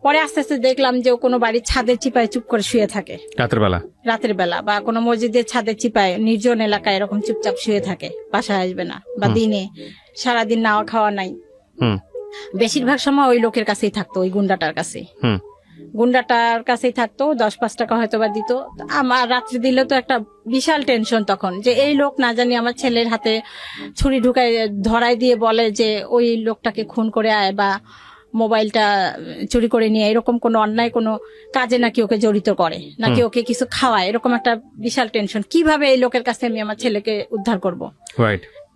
Speaker 1: পরে আস্তে আস্তে দেখলাম যে ও কোনো বাড়ির ছাদের চিপায় চুপ করে শুয়ে থাকে রাতের বেলা, বা কোনো মসজিদের ছাদের চিপায় নির্জন এলাকায় এরকম চুপচাপ শুয়ে থাকে, বাসায় আসবে না, বা দিনে সারাদিন নাওয়া খাওয়া নাই। বেশিরভাগ সময় ওই লোকের কাছেই থাকতো, ওই গুন্ডাটার কাছেই থাকতো। 10-5 টাকা হয়তো বা দিত। আমার রাত্রে দিলে তো একটা বিশাল টেনশন তখন, যে এই লোক না জানি আমার ছেলের হাতে ছুরি ঢুকায় ধরাই দিয়ে বলে যে ওই লোকটাকে খুন করে আয়, বা মোবাইলটা চুরি করে নিয়ে, এরকম কোনো অন্যায় কোনো কাজে নাকি ওকে জড়িত করে, নাকি ওকে কিছু খাওয়ায়, এরকম একটা বিশাল টেনশন। কিভাবে এই লোকের কাছে আমি আমার ছেলেকে উদ্ধার করব।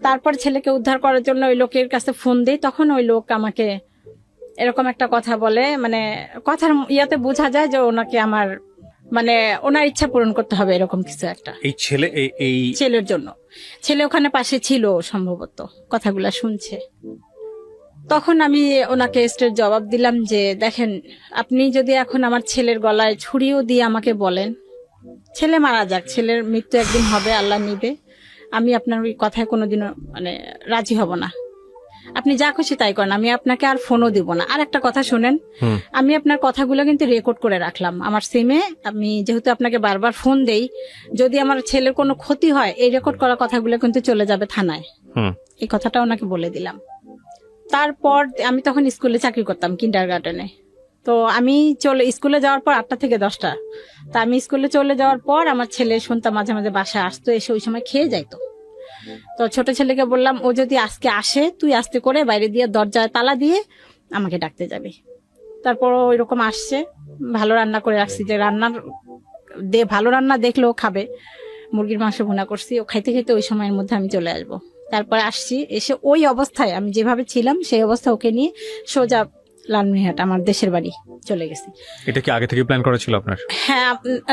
Speaker 1: তারপর ছেলেকে উদ্ধার করার জন্য ওই লোকের কাছে ফোন দেই। তখন ওই লোক আমাকে এরকম একটা কথা বলে, মানে কথার ইয়াতে বোঝা যায় যে ওনাকে আমার মানে ওনার ইচ্ছা পূরণ করতে হবে, এরকম কিছু একটা। এই ছেলের জন্য ছেলে ওখানে পাশে ছিল সম্ভবত, কথাগুলা শুনছে। তখন আমি ওনাকে স্ট্রেট জবাব দিলাম যে দেখেন, আপনি যদি এখন আমার ছেলের গলায় ছুরিও দিয়ে আমাকে বলেন ছেলে মারা যাক, ছেলের মৃত্যু একদিন হবে, আল্লাহ নিবে, আমি আপনার ওই কথায় কোনোদিনও মানে রাজি হব না। আপনি যা খুশি তাই করেন, আমি আপনাকে আর ফোনও দিব না। আর একটা কথা শুনেন, আমি আপনার কথাগুলো কিন্তু রেকর্ড করে রাখলাম আমার সিমে। আমি যেহেতু আপনাকে বারবার ফোন দেই, যদি আমার ছেলের কোনো ক্ষতি হয়, এই রেকর্ড করা কথাগুলো কিন্তু চলে যাবে থানায়। এই কথাটা ওনাকে বলে দিলাম। তারপর আমি তখন স্কুলে চাকরি করতাম, কিন্ডারগার্টেনে। তো আমি স্কুলে যাওয়ার পর 8টা থেকে 10টা, তা আমি স্কুলে চলে যাওয়ার পর আমার ছেলে শুনতাম মাঝে মাঝে বাসায় আসতো, এসে ওই সময় খেয়ে যাইতো। তো ছোট ছেলেকে বললাম, ও যদি আজকে আসে তুই আস্তে করে বাইরে দিয়ে দরজায় তালা দিয়ে আমাকে ডাকতে যাবি। তারপর ওই রকম আসছে, ভালো রান্না করে রাখছি, যে ভালো রান্না দেখলেও খাবে। মুরগির মাংস ভুনা করছি, ও খাইতে খাইতে ওই সময়ের মধ্যে আমি চলে আসবো। তারপরে আসছি, এসে ওই অবস্থায় আমি যেভাবে ছিলাম সেই অবস্থা ওকে নিয়ে সোজা লালমনিরহাট আমার দেশের বাড়ি চলে গেছি।
Speaker 2: এটা কি আগে থেকে প্ল্যান করা ছিল আপনার?
Speaker 1: হ্যাঁ,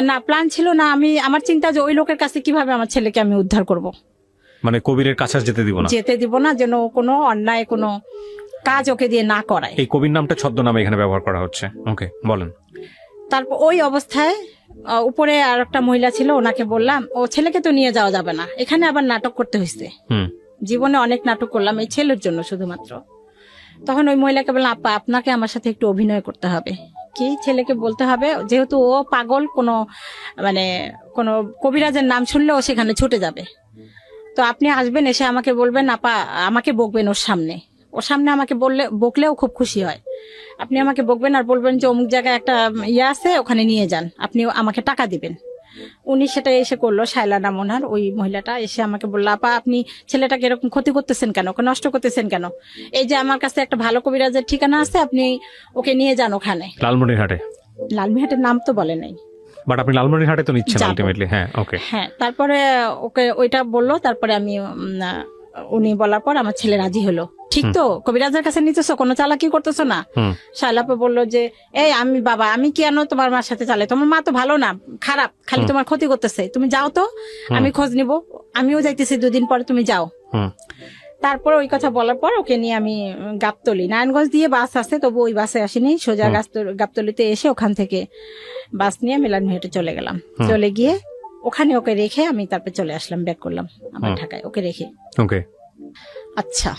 Speaker 1: না প্ল্যান ছিল না। আমার চিন্তা যে ওই লোকের কাছে কিভাবে আমার ছেলেকে আমি উদ্ধার করব,
Speaker 2: মানে কবিরের কাছে যেতে দিব না,
Speaker 1: যেন কোনো অন্যায় কোনো কাজ ওকে দিয়ে না করায়।
Speaker 2: এই কবির নামটা ছদ্মনামে এখানে ব্যবহার করা হচ্ছে। ওকে, বলেন।
Speaker 1: তারপর ওই অবস্থায় উপরে আর একটা মহিলা ছিল, ওনাকে বললাম ও ছেলেকে তো নিয়ে যাওয়া যাবে না, এখানে আবার নাটক করতে হয়েছে। জীবনে অনেক নাটক করলাম এই ছেলের জন্য শুধুমাত্র। তখন ওই মহিলাকে বললাম, আপা আপনাকে আমার সাথে একটু অভিনয় করতে হবে। কি ছেলেকে বলতে হবে, যেহেতু ও পাগল, কোনো কবিরাজের নাম শুনলে ও সেখানে ছুটে যাবে। তো আপনি আসবেন, এসে আমাকে বলবেন, আপা আমাকে বকবেন ওর সামনে আমাকে বকলেও খুব খুশি হয়। আপনি আমাকে বকবেন আর বলবেন যে অমুক জায়গায় একটা ইয়ে আছে, ওখানে নিয়ে যান, আপনি আমাকে টাকা দিবেন। উনি সেটা এসে করলো, শায়লা নাম ওনার, ওই মহিলাটা এসে আমাকে বললো, আপা আপনি ছেলেটাকে এরকম ক্ষতি করতেছেন কেন, ওকে নষ্ট করতেছেন কেন? এই যে আমার কাছে একটা ভালো কবিরাজের ঠিকানা আছে, আপনি ওকে নিয়ে যান ওখানে। লালমনিরহাটের নাম তো বলে নাই,
Speaker 2: বাট আপনি লালমনিরহাটে তো নিচ্ছেন আলটিমেটলি। হ্যাঁ, ওকে। হ্যাঁ,
Speaker 1: তারপরে ওকে ওইটা বললো। তারপরে আমি উনি বলার পর আমার ছেলে রাজি হলো। ঠিক তো, কবিরাজের কাছে নিতেছো, কোনো চালাকি করতেছো না। শায়লাপে বললো যে আমি কেন তোমার মার সাথে চালাই, তোমার মা তো ভালো না, খারাপ, খালি তোমার ক্ষতি করতেছে, তুমি যাও তো, আমি খোঁজ নিব, আমিও যাইতেছি 2 দিন পরে, তুমি যাও। তারপর ওই কথা বলার পর ওকে নিয়ে আমি গাবতলী, নারায়ণগঞ্জ দিয়ে বাস আছে, তবু ওই বাসে আসিনি, সোজা গাবতলীতে এসে ওখান থেকে বাস নিয়ে লালমনিরহাটে চলে গেলাম। চলে গিয়ে ওখানে ওকে রেখে আমি তারপর চলে আসলাম, ব্যাক করলাম আমার ঢাকায় ওকে রেখে।
Speaker 2: ওকে,
Speaker 1: আচ্ছা,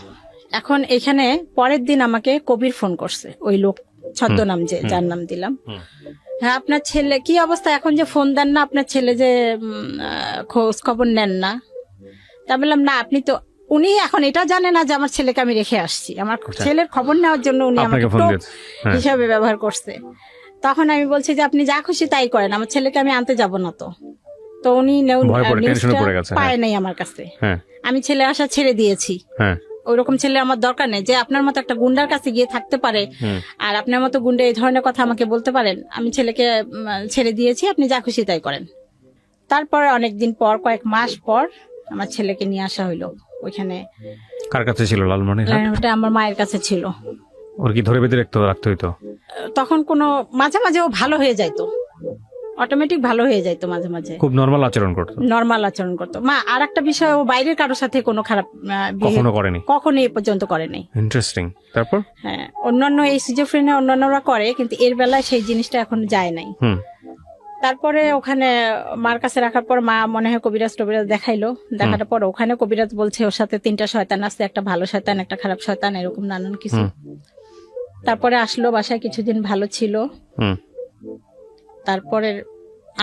Speaker 1: এখন এখানে পরের দিন আমাকে কবির ফোন করছে, ওই লোক ছদ্মনাম যার নাম দিলাম। হ্যাঁ, আপনার ছেলে কি অবস্থা, এখন যে ফোন দেন না, আপনার ছেলে যে খোঁজ খবর নেন না। তা বললাম, না আপনি তো, উনি এখন এটা জানে না যে আমার ছেলেকে আমি রেখে আসছি, আমার ছেলের খবর নেওয়ার জন্য উনি আমাকে হিসাবে ব্যবহার করছে। তখন আমি বলছি যে আপনি যা খুশি তাই করেন, আমার ছেলেকে আমি আনতে যাব না। তো উনি পায় নাই আমার কাছে, আমি ছেলে আসা ছেড়ে দিয়েছি। ওইরকম ছেলে আমার দরকার নেই, যে আপনার মতো একটা গুন্ডার কাছে গিয়ে থাকতে পারে, আর আপনার মতো গুন্ডা এই ধরনের কথা আমাকে বলতে পারেন। আমি ছেলেকে ছেড়ে দিয়েছি, আপনি যা খুশি তাই করেন। তারপরে অনেকদিন পর, কয়েক মাস পর আমার ছেলেকে নিয়ে আসা হইলো ওইখানে।
Speaker 2: কার কাছে ছিল? লালমনিরহাট
Speaker 1: আমার মায়ের কাছে ছিল।
Speaker 2: ওর কি ধরে বেঁধে রাখতে হইতো?
Speaker 1: তখন মাঝে মাঝে ও ভালো হয়ে যাইতো, অটোমেটিক ভালো হয়ে যাইতো মাঝে মাঝে,
Speaker 2: খুব নর্মাল আচরণ করতো,
Speaker 1: নর্মাল আচরণ করতো। মা আর একটা বিষয়, ও বাইরের কারোর সাথে কোনো খারাপ
Speaker 2: কখনো করেনি,
Speaker 1: কখনো এ পর্যন্ত করে নাই।
Speaker 2: ইন্টারেস্টিং। তারপর
Speaker 1: হ্যাঁ, অন্যান্য এই সিজোফ্রেনিয়া অন্যান্যরা করে, কিন্তু এর বেলায় সেই জিনিসটা এখন যায় নাই। তারপরে ওখানে মার কাছে রাখার পর মা মনে হয় কবিরাজ টবিরাজ দেখাইলো, দেখার পর ওখানে কবিরাজ বলছে ওর সাথে 3টা শয়তান আছে, একটা ভালো শয়তান, একটা খারাপ শয়তান, এরকম নানান কিছু। তারপরে আসলো বাসায়, কিছুদিন ভালো ছিল। তারপরে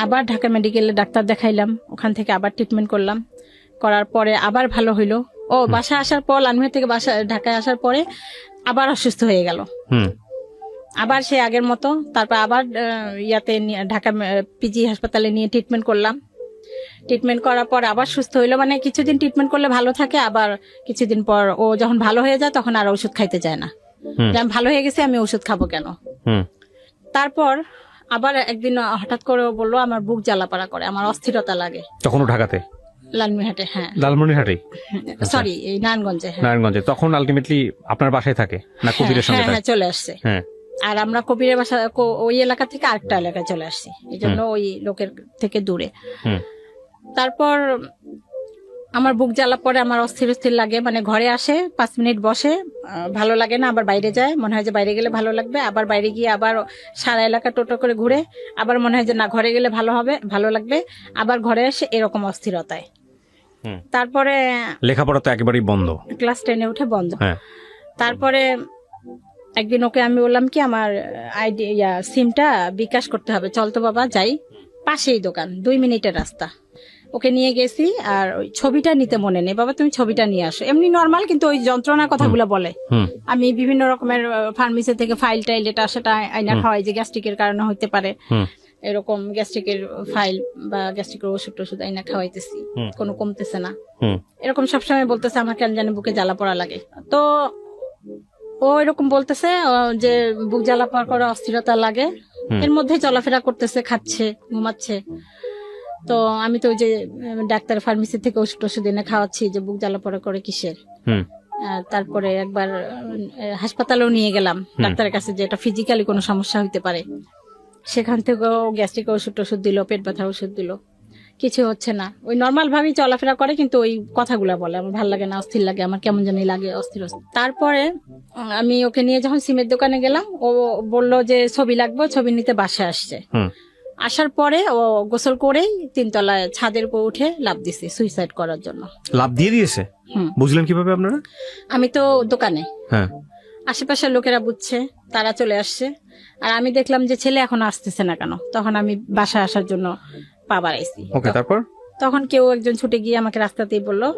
Speaker 1: আবার ঢাকা মেডিকেলে ডাক্তার দেখাইলাম, ওখান থেকে আবার ট্রিটমেন্ট করলাম, করার পরে আবার ভালো হইলো। ও বাসায় আসার পর, লালমিয়া থেকে ঢাকায় আসার পরে আবার অসুস্থ হয়ে গেল, আবার সে আগের মতো। তারপর আবার ঢাকা পিজি হাসপাতালে নিয়ে ট্রিটমেন্ট করলাম। ট্রিটমেন্ট করার পর আবার সুস্থ হইলো, মানে কিছুদিন ট্রিটমেন্ট করলে ভালো থাকে, আবার কিছুদিন পর ও যখন ভালো হয়ে যায় তখন আর ওষুধ খাইতে চায় না। আমি ভালো হয়ে গেছে, আমি ওষুধ খাবো কেন। তারপর আবার একদিন হঠাৎ করে ও বললো আমার বুক জ্বালাপাড়া করে, আমার অস্থিরতা লাগে।
Speaker 2: তখন ঢাকাতে,
Speaker 1: লালমিহাটে, হ্যাঁ
Speaker 2: লালমনিরহাটে,
Speaker 1: সরি এই নারায়ণগঞ্জে।
Speaker 2: নারায়ণগঞ্জে। তখন আলটিমেটলি আপনার বাসায় থাকে না কবিরের সঙ্গে?
Speaker 1: হ্যাঁ, চলে আসছে। আর আমরা কবিরের বাসা ওই এলাকা থেকে আরেকটা এলাকায় চলে আসছি, এই জন্য ওই লোকের থেকে দূরে। তারপর আমার বুক জ্বালা পরে, আমার অস্থির অস্থির লাগে, মানে ঘরে আসে 5 মিনিট বসে, ভালো লাগে না, আবার বাইরে যায়, মনে হয় যে বাইরে গেলে ভালো লাগবে, আবার বাইরে গিয়ে আবার সারা এলাকা টোটো করে ঘুরে, আবার মনে হয় যে না ঘরে গেলে ভালো হবে, ভালো লাগবে, আবার ঘরে আসে, এরকম অস্থিরতায়। তারপরে
Speaker 2: লেখাপড়া তো একেবারেই বন্ধ,
Speaker 1: ক্লাস 10-এ উঠে বন্ধ। তারপরে একদিন ওকে আমি বললাম কি আমার সিমটা বিকাশ করতে হবে, চল তো বাবা যাই, পাশেই দোকান, 2 মিনিটের রাস্তা। ওকে নিয়ে গেছি, আর ওই ছবিটা নিতে মনে নেই, বাবা তুমি ছবিটা নিয়ে আসো, এমনি নর্মাল, কিন্তু ওই যন্ত্রণার কথাগুলো বলে। আমি বিভিন্ন রকমের ফার্মেসি থেকে ফাইল টাইল এটা সেটা আইনা খাওয়াই, যে গ্যাস্ট্রিকের কারণে হইতে পারে, এরকম গ্যাস্ট্রিকের ফাইল বা গ্যাস্ট্রিকের ওষুধ টষুধ আইনা খাওয়াইতেছি, কোনো কমতেছে না, এরকম সবসময় বলতেছে আমার কেন জানি বুকে জ্বালা পড়া লাগে। তো ও এরকম বলতেছে যে বুক জ্বালা পড়া করে অস্থিরতা লাগে, এর মধ্যে চলাফেরা করতেছে, খাচ্ছে, ঘুমাচ্ছে। তো আমি তো ওই যে ডাক্তার ফার্মেসি থেকে ওষুধ টষুধ এনে খাওয়াচ্ছি, যে বুক জ্বালা পড়া করে কিসের। তারপরে একবার হাসপাতালেও নিয়ে গেলাম ডাক্তারের কাছে, যে এটা ফিজিক্যালি কোনো সমস্যা হইতে পারে। সেখান থেকেও গ্যাস্ট্রিক ওষুধ টষুধ দিল, পেট ব্যথার ওষুধ দিল, কিছু হচ্ছে না। ওই নর্মাল ভাবেই চলাফেরা করে, কিন্তু ওই কথাগুলা বলে আমার ভালো লাগে না, অস্থির লাগে, আমার কেমন জানি লাগে, অস্থির অস্থির। তারপরে আমি ওকে নিয়ে যখন সিমের দোকানে গেলাম, ও বললো যে ছবি লাগবে, ছবি নিতে বাসায় আসছে। আসার পরে ও গোসল করেই 3 তলায় ছাদের উপর উঠে লাফ দিছে সুইসাইড করার জন্য।
Speaker 2: লাফ দিয়ে দিয়েছে? বুঝলেন কিভাবে আপনারা?
Speaker 1: আমি তো দোকানে, আশেপাশের লোকেরা বুঝছে, তারা চলে আসছে, আর আমি দেখলাম যে ছেলে এখন আসতেছে না কেন, তখন আমি বাসায় আসার জন্য পা বাড়াইছি।
Speaker 2: তারপর
Speaker 1: তখন কেউ একজন ছুটে গিয়ে আমাকে রাস্তাতেই বললো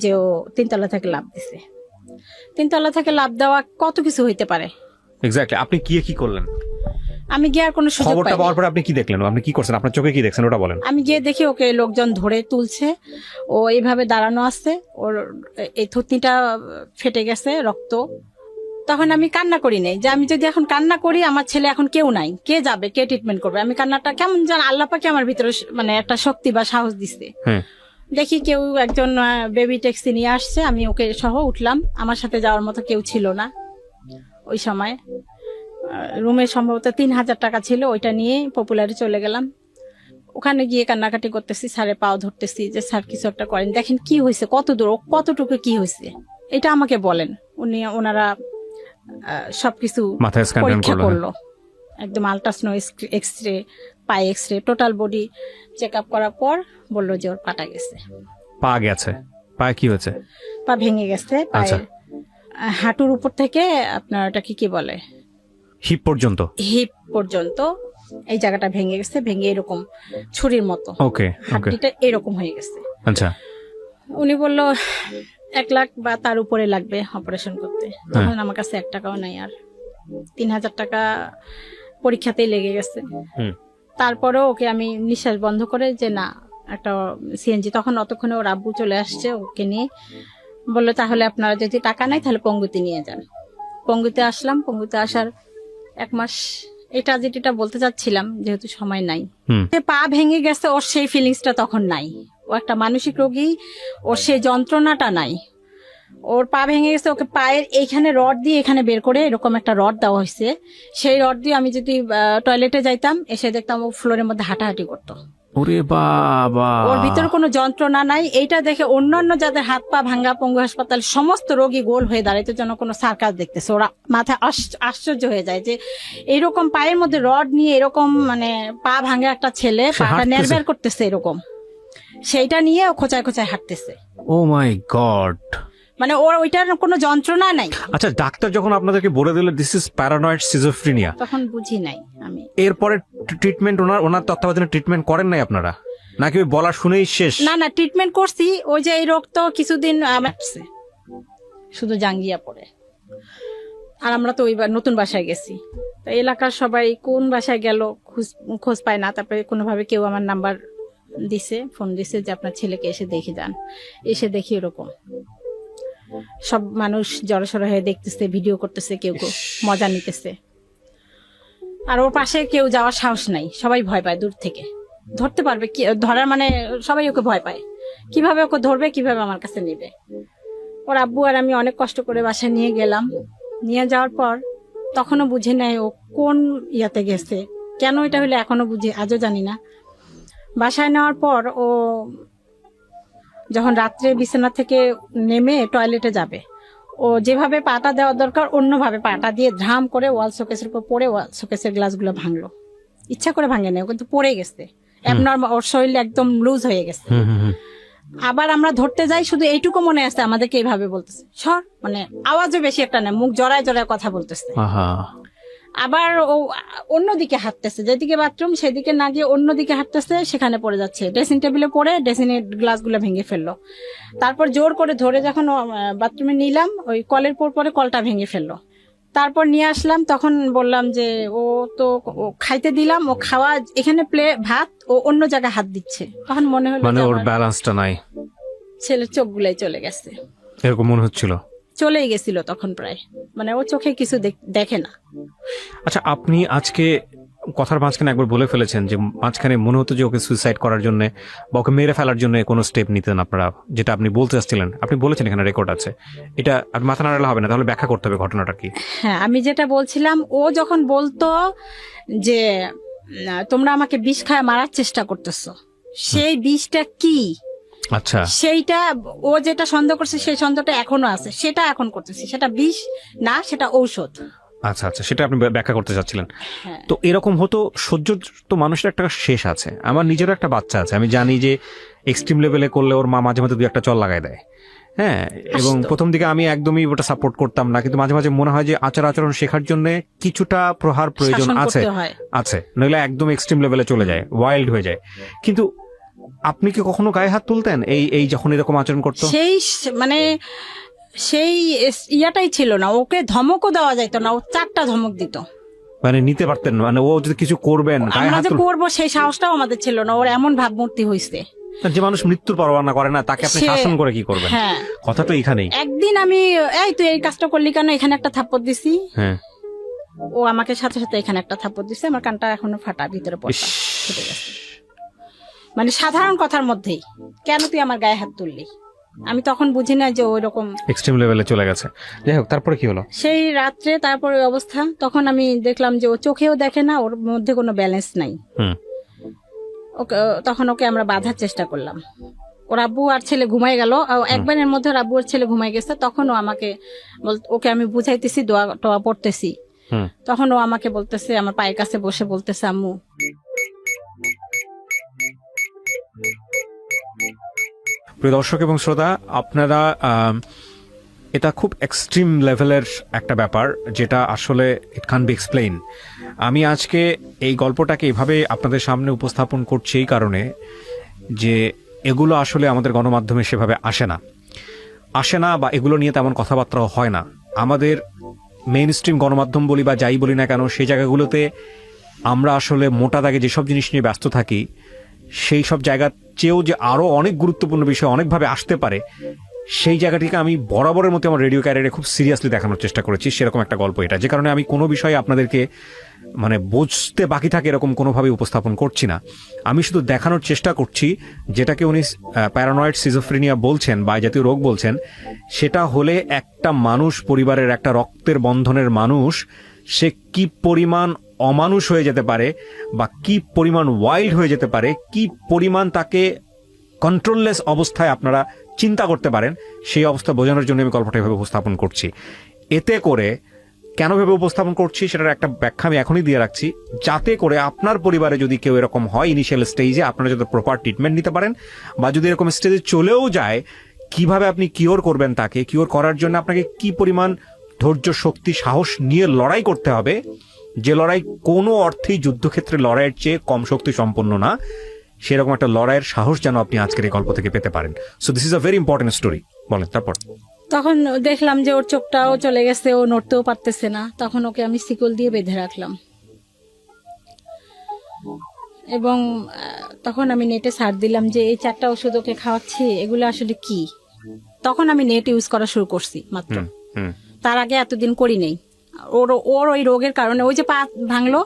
Speaker 1: যে ও 3 তলা থেকে লাফ দিছে। 3 তলা থেকে লাফ দেওয়া কত কিছু হইতে পারে।
Speaker 2: এক্স্যাক্টলি। আপনি কি করলেন?
Speaker 1: আমি গিয়ে আর কোনো সুযোগ পাইনি।
Speaker 2: খবরটা পাওয়ার পর আপনি কি দেখলেন? আপনি কি করছেন? আপনার চোখে কি দেখছেন ওটা বলেন।
Speaker 1: আমি গিয়ে দেখি ওকে লোকজন ধরে তুলছে, ও এইভাবে দাঁড়ানো আছে, ওর এই থুতনিটা ফেটে গেছে, রক্ত। তখন আমি কান্না করি নাই, যে আমি যদি এখন কান্না করি আমার ছেলে এখন কেউ নাই, কে যাবে, কে ট্রিটমেন্ট করবে। আমি কান্নাটা কেমন যেন আল্লাহ পাকে আমার ভিতরে মানে একটা শক্তি বা সাহস দিচ্ছে। দেখি কেউ একজন বেবি ট্যাক্সি নিয়ে আসছে, আমি ওকে সহ উঠলাম, আমার সাথে যাওয়ার মতো কেউ ছিল না ওই সময়। রুমে সম্ভবত 3000 টাকা ছিল, ওইটা নিয়ে পপুলারে চলে গেলাম। ওখানে গিয়ে কান্নাকাটি করতেছি, স্যারের পাও ধরতেছি যে স্যার কিছু একটা করেন, দেখেন কি হয়েছে, কত দূর, কতটুকু কি হয়েছে, এটা আমাকে বলেন। ওনারা সবকিছু পরীক্ষা করলো, একদম আল্ট্রাসাউন্ড, এক্সরে, পায়ে x-ray, total body checkup করার পর বললো যে ওর পাটা গেছে।
Speaker 2: পা গেছে? পায়ে কি হয়েছে?
Speaker 1: পা ভেঙে গেছে, পায়ের হাঁটুর উপর থেকে আপনার ওটাকে কি বলে,
Speaker 2: হিপ পর্যন্ত,
Speaker 1: হিপ পর্যন্ত এই জায়গাটা ভেঙে গেছে, ভেঙে এরকম ছুরির মতো হাড্ডিটা এরকম হয়ে গেছে।
Speaker 2: আচ্ছা।
Speaker 1: উনি বললো 1 লাখ বা তার উপরে লাগবে অপারেশন করতে। তখন আমার কাছে 1 টাকাও নাই, আর 3000 টাকা পরীক্ষাতেই লেগে গেছে। তারপরেও ওকে আমি নিঃশ্বাস বন্ধ করে, যে না একটা সিএনজি, তখন অতক্ষণে ওর আব্বু চলে আসছে, ওকে নিয়ে বললো তাহলে আপনারা যদি টাকা নাই তাহলে পঙ্গুতে নিয়ে যান। পঙ্গুতে আসলাম। পঙ্গুতে আসার 1 মাস, এটা যেটা বলতে চাচ্ছিলাম, যেহেতু সময় নাই, পা ভেঙে গেছে, ওর সেই ফিলিংসটা তখন নাই। ও একটা মানসিক রোগী, ওর সেই যন্ত্রণাটা নাই। ওর পা ভেঙে গেছে, ওকে পায়ের এইখানে রড দিয়ে এখানে বের করে এরকম একটা রড দেওয়া হয়েছে। সেই রড দিয়ে আমি যদি টয়লেটে যাইতাম, এসে দেখতাম ও ফ্লোরের মধ্যে হাঁটাহাঁটি করতো।
Speaker 2: ওরে বাবা,
Speaker 1: ওর ভিতরে কোনো যন্ত্রণা নাই। এইটা দেখে অন্যান্য যাদের হাত পা ভাঙ্গা পঙ্গু হাসপাতাল সমস্ত রোগী গোল হয়ে দাঁড়াইতে যেন কোনো সার্কাস দেখতেছে। ওরা মাথায় আশ্চর্য হয়ে যায় যে এরকম পায়ের মধ্যে রড নিয়ে এরকম মানে পা ভাঙ্গা একটা ছেলে
Speaker 2: সে
Speaker 1: পাটা
Speaker 2: হাঁটতেছে?
Speaker 1: নেড়বেড় করতেছে এরকম, সেইটা নিয়ে ও খোঁচায় খোঁচায় হাঁটতেছে।
Speaker 2: ও মাই গড।
Speaker 1: মানে ওর ওইটার কোনো যন্ত্রণা নাই।
Speaker 2: আচ্ছা, ডাক্তার যখন আপনাদেরকে বলে দিল দিস ইজ প্যারানয়েড সিজোফ্রেনিয়া,
Speaker 1: তখন বুঝি নাই আমি।
Speaker 2: এরপরে ট্রিটমেন্ট ওনার তত্ত্বাবধানে ট্রিটমেন্ট করেন নাই আপনারা, নাকি ওই বলা শুনেই শেষ?
Speaker 1: না ট্রিটমেন্ট করছি। ওই যে এই রোগ তো কিছুদিন আসছে, শুধু জাঙ্গিয়া পড়ে। আর আমরা তো ওই নতুন বাসায় গেছি, তো এলাকার সবাই কোন বাসায় গেল খোঁজ পায় না। তারপরে কোনোভাবে কেউ আমার নাম্বার দিছে, ফোন দিছে যে আপনার ছেলেকে এসে দেখে যান। এসে দেখি এরকম সব মানুষ জড়সড় হয়ে দেখতেছে, ভিডিও করতেছে, কেউ কেউ মজা নিতেছে। আর ওর পাশে কেউ যাওয়ার সাহস নাই, সবাই ভয় পায় দূর থেকে। ধরতে পারবে কি, ধরার মানে সবাই ওকে ভয় পায়, কিভাবে ওকে ধরবে, কিভাবে আমার কাছে নিবে। ওর আব্বু আর আমি অনেক কষ্ট করে বাসায় নিয়ে গেলাম। নিয়ে যাওয়ার পর তখনও বুঝে নেয় ও কোন ইয়াতে গেছে, কেন এটা হলে এখনো বুঝি, আজও জানি না। বাসায় নেওয়ার পর ও যখন রাত্রে বিছানা থেকে নেমে টয়লেটে যাবে, ও যেভাবে পাটা দেওয়ার দরকার অন্যভাবে পাটা দিয়ে ধাম করে ওয়াল শোকেসের উপর পড়ে ওয়াল শোকেসের গ্লাসগুলো ভাঙলো। ইচ্ছা করে ভাঙে নেই, কিন্তু পড়ে গেছে। অ্যাবনর্মাল, ওর শরীর একদম লুজ হয়ে গেছে। আবার আমরা ধরতে যাই, শুধু এইটুকু মনে আছে আমাদেরকে এইভাবে বলতেছে সর, মানে আওয়াজও বেশি একটা না, মুখ জড়ায় জড়ায় কথা বলতেছে। আবার ও অন্যদিকে হাঁটতেছে, যেদিকে বাথরুম সেদিকে না গিয়ে অন্যদিকে হাঁটতেছে, সেখানে পড়ে যাচ্ছে। ড্রেসিং টেবিলে পড়ে ড্রেসিং এর গ্লাসগুলো ভেঙে ফেললো। তারপর জোর করে ধরে যখন বাথরুমে নিলাম, ওই কলের পরে কলটা ভেঙে ফেললো। তারপর নিয়ে আসলাম, তখন বললাম যে ও তো খাইতে দিলাম, ও খাওয়া এখানে ভাত, ও অন্য জায়গায় হাত দিচ্ছে। তখন মনে হলো
Speaker 2: মানে ওর ব্যালেন্সটা নাই,
Speaker 1: ছেলের চোখগুলাই চলে গেছে,
Speaker 2: এরকম মনে হচ্ছিল।
Speaker 1: চলেই গেছিল তখন প্রায়, মানে ও চোখে কিছু দেখে না।
Speaker 2: আচ্ছা, আপনি আজকে কথার মাঝখানে একবার বলে ফেলেছেন যে মাঝখানে মনে হতো যে ওকে সুইসাইড করার জন্য বা ওকে মেরে ফেলার জন্য কোনো স্টেপ নিতেন আপনারা, যেটা আপনি বলতে চাচ্ছিলেন, আপনি বলেছেন, এখানে রেকর্ড আছে। এটা আপনি মাথা নাড়ালে হবে না, তাহলে ব্যাখ্যা করতে হবে ঘটনাটা কি।
Speaker 1: হ্যাঁ, আমি যেটা বলছিলাম, ও যখন বলতো যে তোমরা আমাকে বিষ খায় মারার চেষ্টা করতেছো, সেই বিষটা কি,
Speaker 2: আচ্ছা,
Speaker 1: সেইটা ও যেটা সন্দেহ করছে সেই সন্দেহটা এখনো আছে, সেটা এখন করতেছি। সেটা বিষ না, সেটা ঔষধ।
Speaker 2: আচ্ছা আচ্ছা, সেটা আপনি ব্যাখ্যা করতে চাচ্ছিলেন।
Speaker 1: হ্যাঁ।
Speaker 2: তো এরকম হতো, সহ্য তো মানুষের একটা শেষ আছে। আমার নিজেরও একটা বাচ্চা আছে, আমি জানি যে এক্সট্রিম লেভেলে করলে ওর মা মাঝে মাঝে দুই একটা চল লাগাই দেয়। হ্যাঁ, এবং প্রথম দিকে আমি একদমই ওটা সাপোর্ট করতাম না, কিন্তু মাঝে মাঝে মনে হয় যে আচরণ শেখার জন্য কিছুটা প্রহার প্রয়োজন আছে, নইলে একদম এক্সট্রিম লেভেলে চলে যায়, ওয়াইল্ড হয়ে যায়। কিন্তু আপনি কি কখনো গায়ে হাত তুলতেন এই যখন এরকম আচরণ করতো?
Speaker 1: সেই মানে সেই ইয়াটাই ছিল না, ওকে ধমকও দেওয়া যাইতো না, ও 4টা ধমক দিত।
Speaker 2: মানে নিতে পারতেন, মানে ও যদি কিছু করবেন
Speaker 1: আমরা যে করবো সেই সাহসটাও আমাদের ছিল না। ওর এমন ভাবমূর্তি হয়েছে,
Speaker 2: যে মানুষ মৃত্যুর পরোয়া করে না, তাকে আপনি শাসন করে কি করবেন?
Speaker 1: হ্যাঁ,
Speaker 2: কথা তো এখানেই।
Speaker 1: একদিন আমি এই তুই এই কাজটা করলি কেন, এখানে একটা থাপ্পড় দিছি।
Speaker 2: হ্যাঁ,
Speaker 1: ও আমাকে সাথে সাথে এখানে একটা থাপ্পড় দিছে, আমার কানটা এখনো ফাটা, ভিতরে পড়া ফুটে গেছে। মানে সাধারণ কথার মধ্যেই কেন তুই আমার গায়ে হাত তুললি, আমি তখন বুঝি না যে ওই রকম
Speaker 2: এক্সট্রিম লেভেলে চলে গেছে। যাই হোক, তারপরে কি হলো?
Speaker 1: সেই রাত্রে তারপর ওই অবস্থা, তখন আমি দেখলাম যে ও চোখেও দেখে না, ওর মধ্যে কোনো ব্যালেন্স নাই। ওকে তখন ওকে আমরা বাঁধার চেষ্টা করলাম। ওর আব্বু আর ছেলে ঘুমাই গেল, একবারের মধ্যে ওর আব্বু আর ছেলে ঘুমাই গেছে। তখন ও আমাকে ওকে আমি বুঝাইতেছি, দোয়া টোয়া পড়তেছি, তখন ও আমাকে বলতেছে, আমার পায়ের কাছে বসে বলতেছে, আম্মু।
Speaker 2: প্রিয় দর্শক এবং শ্রোতা, আপনারা এটা খুব এক্সট্রিম লেভেলের একটা ব্যাপার, যেটা আসলে ইট ক্যান বি এক্সপ্লেইন। আমি আজকে এই গল্পটাকে এভাবে আপনাদের সামনে উপস্থাপন করছি এই কারণে যে এগুলো আসলে আমাদের গণমাধ্যমে সেভাবে আসে না বা এগুলো নিয়ে তেমন কথাবার্তাও হয় না। আমাদের মেইন স্ট্রিম গণমাধ্যম বলি বা যাই বলি না কেন, সেই জায়গাগুলোতে আমরা আসলে মোটা দাগে যেসব জিনিস নিয়ে ব্যস্ত থাকি, সেই সব জায়গার চেয়েও যে আরও অনেক গুরুত্বপূর্ণ বিষয় অনেকভাবে আসতে পারে, সেই জায়গাটিকে আমি বরাবরের মতো আমার রেডিও ক্যারিয়ারে খুব সিরিয়াসলি দেখানোর চেষ্টা করেছি। সেরকম একটা গল্প এটা, যে কারণে আমি কোনো বিষয়ে আপনাদেরকে মানে বুঝতে বাকি থাকে এরকম কোনোভাবে উপস্থাপন করছি না। আমি শুধু দেখানোর চেষ্টা করছি যেটাকে উনি প্যারানয়েড সিজোফ্রেনিয়া বলছেন বা এই জাতীয় রোগ বলছেন, সেটা হলে একটা মানুষ, পরিবারের একটা রক্তের বন্ধনের মানুষ, সে কি পরিমাণ অমানুষ হয়ে যেতে পারে বা কি পরিমাণ ওয়াইল্ড হয়ে যেতে পারে, কি পরিমাণ তাকে কন্ট্রোললেস অবস্থায় আপনারা চিন্তা করতে পারেন, সেই অবস্থা বোঝানোর জন্য আমি গল্পটা এভাবে উপস্থাপন করছি। এতে করে কেন ভেবে উপস্থাপন করছি সেটার একটা ব্যাখ্যা আমি এখনই দিয়ে রাখছি, যাতে করে আপনার পরিবারে যদি কেউ এরকম হয় ইনিশিয়াল স্টেজে, আপনারা যাতে প্রপার ট্রিটমেন্ট নিতে পারেন, বা যদি এরকম স্টেজে চলেও যায় কিভাবে আপনি কিওর করবেন, তাকে কিওর করার জন্য আপনাকে কি পরিমাণ ধৈর্য, শক্তি, সাহস নিয়ে লড়াই করতে হবে, যে লড়াই কোনো অর্থেই যুদ্ধক্ষেত্রে লড়াইয়ের চেয়ে কম শক্তি সম্পন্ন না, সেরকম একটা লড়াইয়ের সাহস যেন আপনি আজকের এই গল্প থেকে পেতে পারেন। So this is a very important story. বলেন তারপর।
Speaker 1: তখন দেখলাম যে ওর চোখটাও চলে গেছে, ও নড়তেও পারতেছে না। তখন ওকে আমি শিকল দিয়ে বেঁধে রাখলাম এবং তখন আমি নেটে সার্চ দিলাম যে এই 4টা ওষুধ ওকে খাওয়াচ্ছি, এগুলো আসলে কি। তখন আমি নেট ইউজ করা শুরু করছি মাত্র, তার আগে এতদিন করি নেই। ওর ওই রোগের কারণে, ওই যে পা ভাঙলো,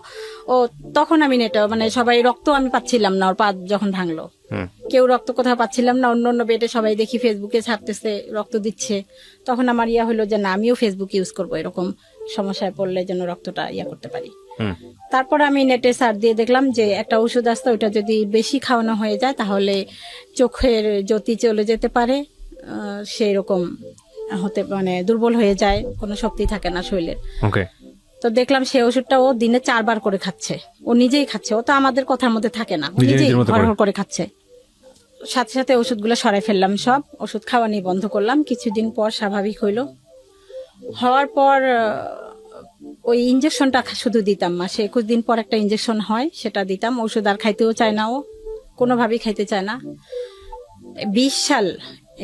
Speaker 1: ও তখন আমি নেটে মানে সবাই রক্ত আমি পাচ্ছিলাম না, ওর পা যখন ভাঙলো কেউ রক্ত কোথাও পাচ্ছিলাম না। অন্য অন্য বেডে সবাই দেখি ফেসবুকে ছাড়তেছে রক্ত দিচ্ছে। তখন আমার হলো যে না, আমিও ফেসবুক ইউজ করবো, এরকম সমস্যায় পড়লে যেন রক্তটা করতে পারি। তারপর আমি নেটে সার্চ দিয়ে দেখলাম যে একটা ওষুধ আসতো, ওইটা যদি বেশি খাওয়ানো হয়ে যায় তাহলে চোখের জ্যোতি চলে যেতে পারে, সেই রকম হতে মানে দুর্বল হয়ে যায়, কোনো শক্তি থাকে না শরীরের। তো দেখলাম সেই ওষুধটা ও দিনে 4 বার করে খাচ্ছে, ও নিজেই খাচ্ছে, ও তো আমাদের কথার মধ্যে থাকে না, নিজেই হড়হড় করে খাচ্ছে। সাথে সাথে ওষুধগুলো সরাই ফেললাম, সব ওষুধ খাওয়া নিয়ে বন্ধ করলাম। কিছুদিন পর স্বাভাবিক হওয়ার পর ওই ইঞ্জেকশনটা শুধু দিতাম, মাসে 21 দিন পর একটা ইঞ্জেকশন হয়, সেটা দিতাম। ওষুধ আর খাইতেও চায় না, ও কোনোভাবেই খাইতে চায় না। 20 সাল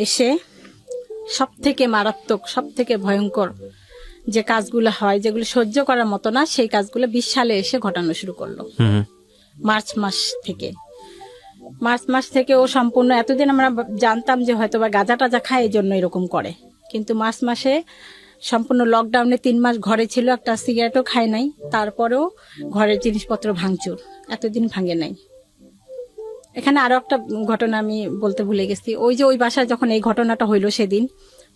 Speaker 1: এসে সব থেকে মারাত্মক, সব থেকে ভয়ঙ্কর যে কাজগুলো হয়, যেগুলো সহ্য করার মতো না, সেই কাজগুলো 20 সালে এসে ঘটানো শুরু করলো। মার্চ মাস থেকে ও সম্পূর্ণ, এতদিন আমরা জানতাম যে হয়তো বা গাঁজা টাজা খায় এই জন্য এরকম করে, কিন্তু মার্চ মাসে সম্পূর্ণ লকডাউনে 3 মাস ঘরে ছিল, একটা সিগারেটও খায় নাই। তারপরেও ঘরের জিনিসপত্র ভাঙচুর, এতদিন ভাঙে নাই। এখানে আরো একটা ঘটনা আমি বলতে ভুলে গেছি। ওই যে ওই বাসায় যখন এই ঘটনাটা হইলো, সেদিন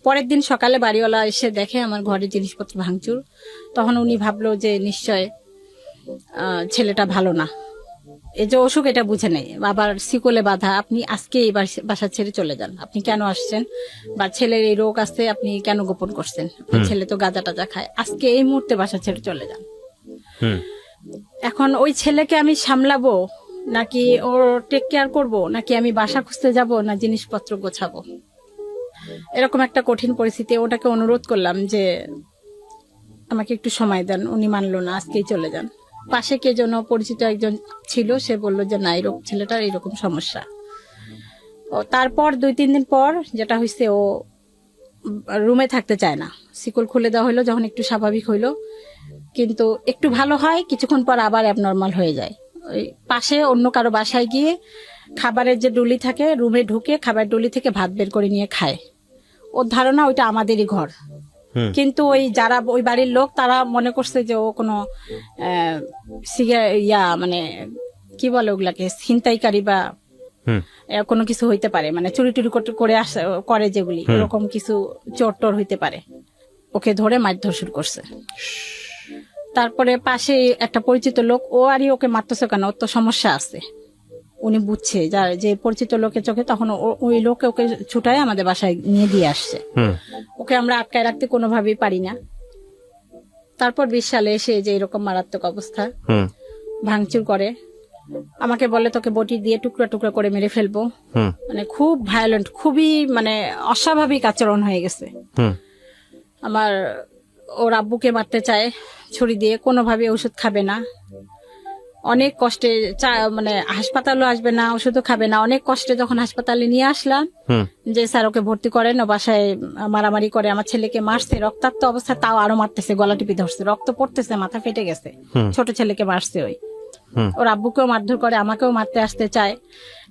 Speaker 1: পরের দিন সকালে বাড়িওয়ালা এসে দেখে আমার ঘরের জিনিসপত্র ভাঙচুর। তখন উনি ভাবলো যে নিশ্চয় ছেলেটা ভালো না, এই যে অসুখ এটা বুঝে নেই, আবার শিকলে বাধা, আপনি আজকে এই বাসা ছেড়ে চলে যান, আপনি কেন আসছেন, বা ছেলের এই রোগ আছে আপনি কেন গোপন করছেন, ছেলে তো গাঁজা টাজা খায়, আজকে এই মুহূর্তে বাসা ছেড়ে চলে যান। এখন ওই ছেলেকে আমি সামলাবো নাকি ওর টেক কেয়ার করবো, নাকি আমি বাসা খুঁজতে যাব, না জিনিসপত্র গোছাবো, এরকম একটা কঠিন পরিস্থিতি। ওটাকে অনুরোধ করলাম যে আমাকে একটু সময় দেন, উনি মানলো না, আজকেই চলে যান। পাশে কে যেন পরিচিত একজন ছিল, সে বলল যে না, এরকম ছেলেটার এরকম সমস্যা। ও তারপর 2-3 দিন পর যেটা হয়েছে, ও রুমে থাকতে চায় না, শিকল খুলে দেওয়া হলো। যখন একটু স্বাভাবিক হইলো, কিন্তু একটু ভালো হয়, কিছুক্ষণ পর আবার অ্যাবনর্মাল হয়ে যায়। ওই পাশে অন্য কারো বাসায় গিয়ে খাবারের যে ডুলি থাকে, রুমে ঢুকে খাবার ডুলি থেকে ভাত বের করে নিয়ে খায়। ওর ধারণা ওইটা আমাদেরই ঘর, কিন্তু ওই যারা ওই বাড়ির লোক তারা মনে করছে যে ও কোনো মানে কি বলে ওগুলাকে, ছিনতাইকারী বা কোনো কিছু হইতে পারে, মানে চুরি টুরি করে যেগুলি, এরকম কিছু চোর টোর হইতে পারে। ওকে ধরে মারধর শুরু করছে। তারপরে পাশে একটা পরিচিত লোক, ও আরই ওকে মারতেছে কেন, ওর তো সমস্যা আছে, উনি বুঝছে, যার যে পরিচিত লোকের চোখে। তখন ওই লোকে ওকে ছুটায় আমাদের বাসায় নিয়ে দিয়ে আসছে। ওকে আমরা আটকায় রাখতে কোনোভাবেই পারি না। তারপর 20 সালে এসে যে এরকম মারাত্মক অবস্থা, ভাঙচুর করে, আমাকে বলে তোকে বটি দিয়ে টুকরা টুকরা করে মেরে ফেলবো। মানে খুব ভায়োলেন্ট, খুবই মানে অস্বাভাবিক আচরণ হয়ে গেছে। আমার ওর আব্বুকে মারতে চায় ছুরি দিয়ে, কোনোভাবে ওষুধ খাবে না, অনেক কষ্টে মানে হাসপাতালও আসবে না, ওষুধও খাবে না। অনেক কষ্টে যখন হাসপাতালে নিয়ে আসলাম যে স্যার ওকে ভর্তি করেন, ও বাসায় মারামারি করে, আমার ছেলেকে মারছে রক্তাক্ত অবস্থা, তাও আরো মারতেছে, গলা টিপি ধরছে, রক্ত পড়তেছে, মাথা ফেটে গেছে, ছোট ছেলেকে মারছে। ওর আব্বুকেও মারধর করে, আমাকেও মারতে আসতে চায়।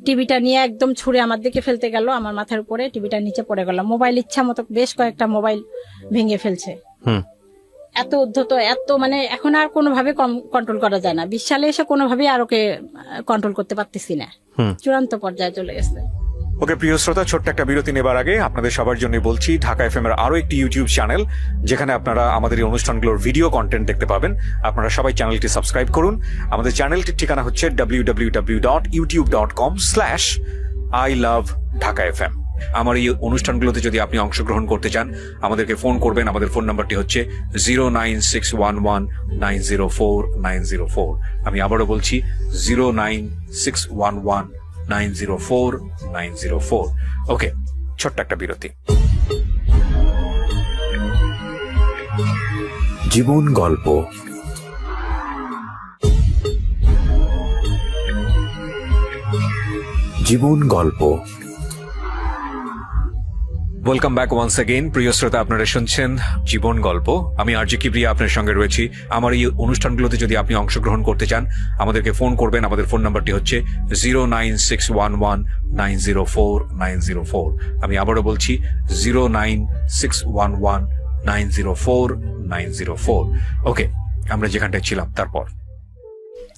Speaker 1: টিভিটা নিয়ে একদম ছুঁড়ে আমার দিকে ফেলতে গেল, আমার মাথার উপরে টিভিটা নিচে পড়ে গেল। মোবাইল ইচ্ছা মতো বেশ কয়েকটা মোবাইল ভেঙে ফেলছে। এত উদ্ধত, এত মানে এখন আর কোনোভাবে কন্ট্রোল করা যায় না। 20 সালে এসে কোনোভাবেই আর ওকে কন্ট্রোল করতে পারতেছি না, চূড়ান্ত পর্যায়ে চলে গেছে।
Speaker 2: ওকে প্রিয় শ্রোতা, ছোট্ট একটা বিরতি নেবার আগে আপনাদের সবার জন্য বলছি, ঢাকা এফএম এর আরো একটি ইউটিউব চ্যানেল যেখানে আপনারা আমাদের এই অনুষ্ঠানগুলোর ভিডিও কন্টেন্ট দেখতে পাবেন। আপনারা সবাই চ্যানেলটি সাবস্ক্রাইব করুন। আমাদের চ্যানেলটির ঠিকানা হচ্ছে www.youtube.com/ilovedhakafm। আমার এই অনুষ্ঠানগুলোতে যদি আপনি অংশগ্রহণ করতে চান, আমাদেরকে ফোন করবেন। আমাদের ফোন নাম্বারটি হচ্ছে 09611904904। আমি আবারও বলছি 09611904904। ওকে, ছোট্ট একটা বিরতি।
Speaker 3: জীবন গল্প। জীবন গল্প।
Speaker 2: Welcome back once again. প্রিয় শ্রোতা, আপনারা শুনছেন জীবন গল্প। আমি আরজি কিবরিয়া আপনার সঙ্গে রয়েছি। আমার এই অনুষ্ঠানগুলোতে যদি আপনি অংশগ্রহণ করতে চান, আমাদেরকে ফোন করবেন। আমাদের ফোন নাম্বারটি হচ্ছে 09611904904। আমি আবারও বলছি 09611904904। ওকে, আমরা যেখানটায় ছিলাম তারপর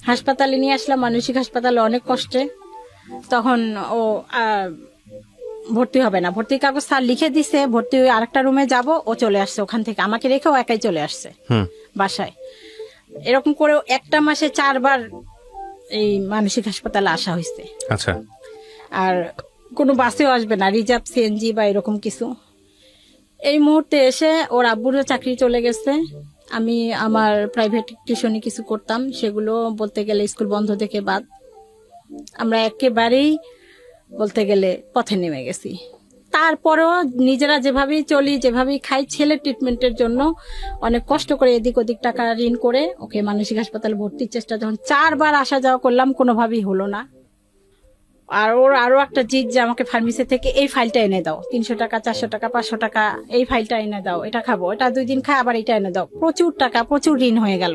Speaker 1: হাসপাতালে নিয়ে আসলাম, মানসিক হাসপাতালে, অনেক কষ্টে। তখন ও ভর্তি হবে না, ভর্তির কাগজ স্যার লিখে দিছে, ভর্তি হয়ে আরেকটা রুমে যাব। ও চলে আসছে ওখান থেকে, আমাকে রেখে ও একাই চলে আসছে বাসায়। এরকম করে একটা মাসে 4 বার এই মানসিক হাসপাতালে আসা হয়েছে।
Speaker 2: আচ্ছা।
Speaker 1: আর কোনো বাসেও আসবে না, রিজার্ভ সিএনজি বা এরকম কিছু। এই মুহূর্তে এসে ওর আব্বুরও চাকরি চলে গেছে। আমি আমার প্রাইভেট টিউশনি কিছু করতাম, সেগুলো বলতে গেলে স্কুল বন্ধ থেকে বাদ। আমরা একেবারেই বলতে গেলে পথে নেমে গেছি। তারপরেও নিজেরা যেভাবেই চলি, যেভাবেই খাই, ছেলের ট্রিটমেন্টের জন্য অনেক কষ্ট করে এদিক ওদিক টাকা ঋণ করে ওকে মানসিক হাসপাতালে ভর্তির চেষ্টা যখন 4 বার আসা যাওয়া করলাম, কোনোভাবেই হলো না। আর ওর আরো একটা জিদ যে আমাকে ফার্মেসি থেকে এই ফাইলটা এনে দাও, 300 টাকা 400 টাকা 500 টাকা, এই ফাইলটা এনে দাও, এটা খাবো, এটা 2 দিন খাই, আবার এটা এনে দাও। প্রচুর টাকা, প্রচুর ঋণ হয়ে গেল।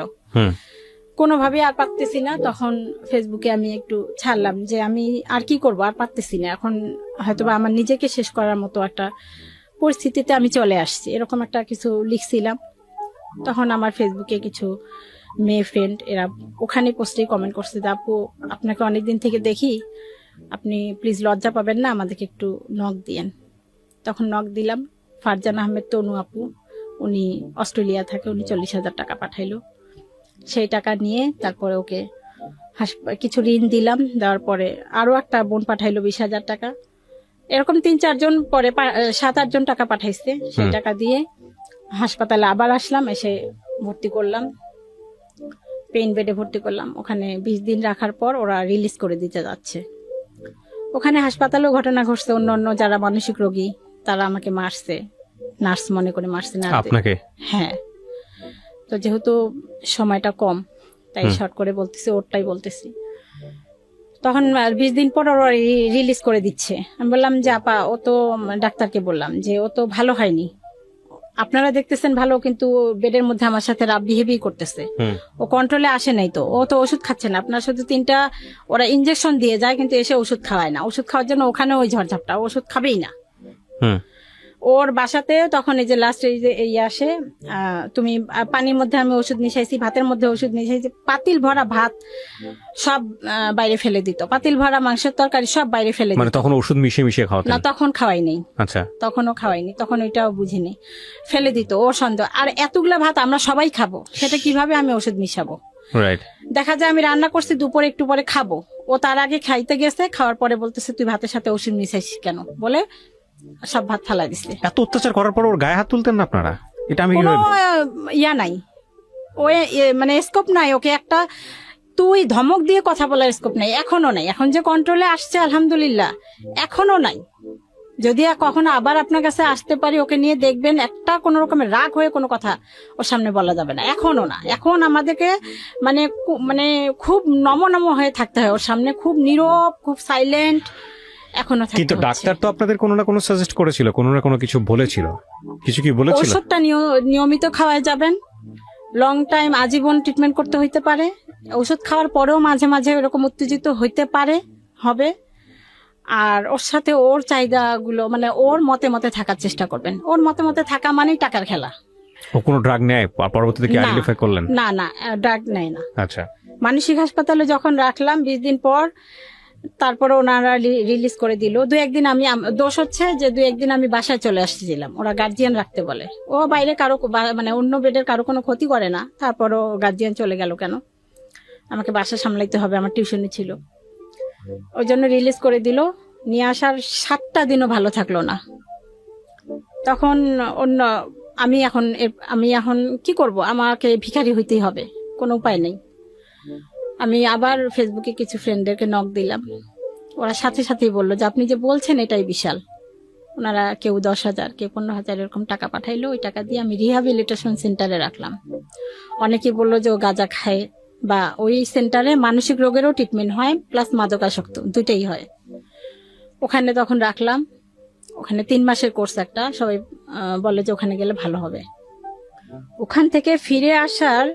Speaker 1: কোনোভাবে আর পারতেছি না। তখন ফেসবুকে আমি একটু ছাড়লাম যে আমি আর কি করব, আর পারতেছি না। এখন হয়তোবা আমার নিজেকে শেষ করার মতো একটা পরিস্থিতিতে আমি চলে আসছি, এরকম একটা কিছু লিখছিলাম। তখন আমার ফেসবুকে কিছু মেয়ে ফ্রেন্ড এরা ওখানে পোস্টে কমেন্ট করছে যে আপু, আপনাকে অনেকদিন থেকে দেখি, আপনি প্লিজ লজ্জা পাবেন না, আমাদেরকে একটু নক দিয়েন। তখন নক দিলাম। ফারজান আহমেদ তনু আপু, উনি অস্ট্রেলিয়া থাকে, উনি 40,000 টাকা পাঠাইলো। সেই টাকা নিয়ে তারপরে ওকে কিছু ঋণ দিলাম। দেওয়ার পরে আরো একটা বোন পাঠাইলো 20,000 টাকা। এরকম 3-4 জন পরে 7-8 জন টাকা পাঠাইছে। সেই টাকা দিয়ে হাসপাতালে আবার আসলাম, এসে ভর্তি করলাম, পেইন বেডে ভর্তি করলাম। ওখানে 20 দিন রাখার পর ওরা রিলিজ করে দিতে যাচ্ছে। ওখানে হাসপাতালেও ঘটনা ঘটছে, অন্য যারা মানসিক রোগী তারা আমাকে মারছে, নার্স মনে করে মারছে না
Speaker 2: আপনাকে।
Speaker 1: হ্যাঁ। তো যেহেতু সময়টা কম, তাই শর্ট করে বলতেছি, ওরটাই বলতেছি। তখন 20 দিন পর ওরা রিলিজ করে দিচ্ছে। আমি বললাম যে আপা, ও তো, ডাক্তারকে বললাম যে ও তো ভালো হয়নি, আপনারা দেখতেছেন ভালো, কিন্তু বেডের মধ্যে আমার সাথে রাব বিহেভই করতেছে, ও কন্ট্রোলে আসে নাই, তো ও তো ওষুধ খাচ্ছে না। আপনার শুধু 3টা ওরা ইনজেকশন দিয়ে যায়, কিন্তু এসে ওষুধ খাওয়ায় না। ওষুধ খাওয়ার জন্য ওখানে ওই ঝড়ঝাপটা, ওষুধ খাবেই না। ওর বাসাতে তখন এই যে লাস্ট এই যে এই আসে, তুমি পানির মধ্যে আমি ওষুধ মিশাইছি, ভাতের মধ্যে ওষুধ মিশাইছি, পাতিল ভরা ভাত সব বাইরে ফেলে দিত, পাতিল ভরা মাংসের তরকারি সব বাইরে ফেলে দিত।
Speaker 2: মানে তখন ওষুধ মিশিয়ে মিশিয়ে খাওয়াতেন?
Speaker 1: না, তখন খাওয়াই নেই।
Speaker 2: আচ্ছা।
Speaker 1: তখনও খাওয়াইনি, তখন ওইটাও বুঝিনি, ফেলে দিত। ওর সন্দেহ, আর এতগুলা ভাত আমরা সবাই খাবো, সেটা কিভাবে আমি ওষুধ মিশাবো?
Speaker 2: রাইট।
Speaker 1: দেখা যায় আমি রান্না করছি, দুপুরে একটু পরে খাবো, ও তার আগে খাইতে গেছে, খাওয়ার পরে বলতেছে তুই ভাতের সাথে ওষুধ মিশাইছিস কেন, বলে সব ভাত ফালা দিছে।
Speaker 2: এত অত্যাচার করার পর ওর গায়ে হাত তুলতেন না আপনারা? এটা আমি
Speaker 1: কোনো ইয়া নাই, ও মানে স্কোপ নাই ওকে একটা তুই ধমক দিয়ে কথা বলার স্কোপ নাই, এখনো নাই। এখন যে কন্ট্রোলে আসছে আলহামদুলিল্লাহ, এখনো নাই। যদি কখনো আবার আপনার কাছে আসতে পারি, ওকে নিয়ে দেখবেন একটা কোন রকমের রাগ হয়ে কোনো কথা ওর সামনে বলা যাবে না, এখনো না। এখন আমাদেরকে মানে খুব নম হয়ে থাকতে হয় ওর সামনে, খুব নীরব, খুব সাইলেন্ট এখনো থাকতে।
Speaker 2: কিন্তু ডাক্তার তো আপনাদের কোনো না কোনো সাজেস্ট করেছিল, কোনো না কোনো কিছু বলেছিল, কিছু কি বলেছিল?
Speaker 1: ওষুধটা নিয়মিত খাওয়াই যাবেন, লং টাইম আজীবন ট্রিটমেন্ট করতে হইতে পারে। ওষুধ খাওয়ার পরেও মাঝে মাঝে এরকম উত্তেজিত হইতে পারে, হবে। আর ওর সাথে ওর চাহিদাগুলো, মানে ওর মতে মতে থাকার চেষ্টা করবেন। ওর মতে মতে থাকা মানেই টাকার খেলা।
Speaker 2: ও কোনো ড্রাগ নেয় পরবর্তীতে কি
Speaker 1: না।
Speaker 2: আইডেন্টিফাই করলেন?
Speaker 1: না না, ড্রাগ নেয় না।
Speaker 2: আচ্ছা,
Speaker 1: মানসিক হাসপাতালে যখন রাখলাম 20 দিন পর, তারপরে ওনারা রিলিজ করে দিল। দু একদিন আমি দোষ হচ্ছে যে 2-1 দিন আমি বাসায় চলে আসছিলাম, ওরা গার্জিয়ান রাখতে বলে। ও বাইরে কারো মানে অন্য বেডের কারো কোনো ক্ষতি করে না, তারপরও গার্জিয়ান চলে গেল কেন? আমাকে বাসা সামলাইতে হবে, আমার টিউশনি ছিল, ওই জন্য রিলিজ করে দিল। নিয়ে আসার 7টা দিনও ভালো থাকলো না। তখন অন্য আমি এখন কি করব, আমাকে ভিখারি হইতেই হবে, কোনো উপায় নেই। আমি আবার ফেসবুকে কিছু ফ্রেন্ডদেরকে নক দিলাম, ওরা সাথে সাথেই বললো যে আপনি যে বলছেন এটাই বিশাল। ওনারা কেউ 10,000, কেউ 15,000 এরকম টাকা পাঠাইলো। ওই টাকা দিয়ে আমি রিহ্যাবিলিটেশন সেন্টারে রাখলাম। অনেকে বললো যে ও গাঁজা খায়, বা ওই সেন্টারে মানসিক রোগেরও ট্রিটমেন্ট হয়, প্লাস মাদকাসক্ত দুইটাই হয়। ওখানে তখন রাখলাম। ওখানে 3 মাসের কোর্স একটা, সবাই বলে যে ওখানে গেলে ভালো হবে। ওখান থেকে ফিরে আসার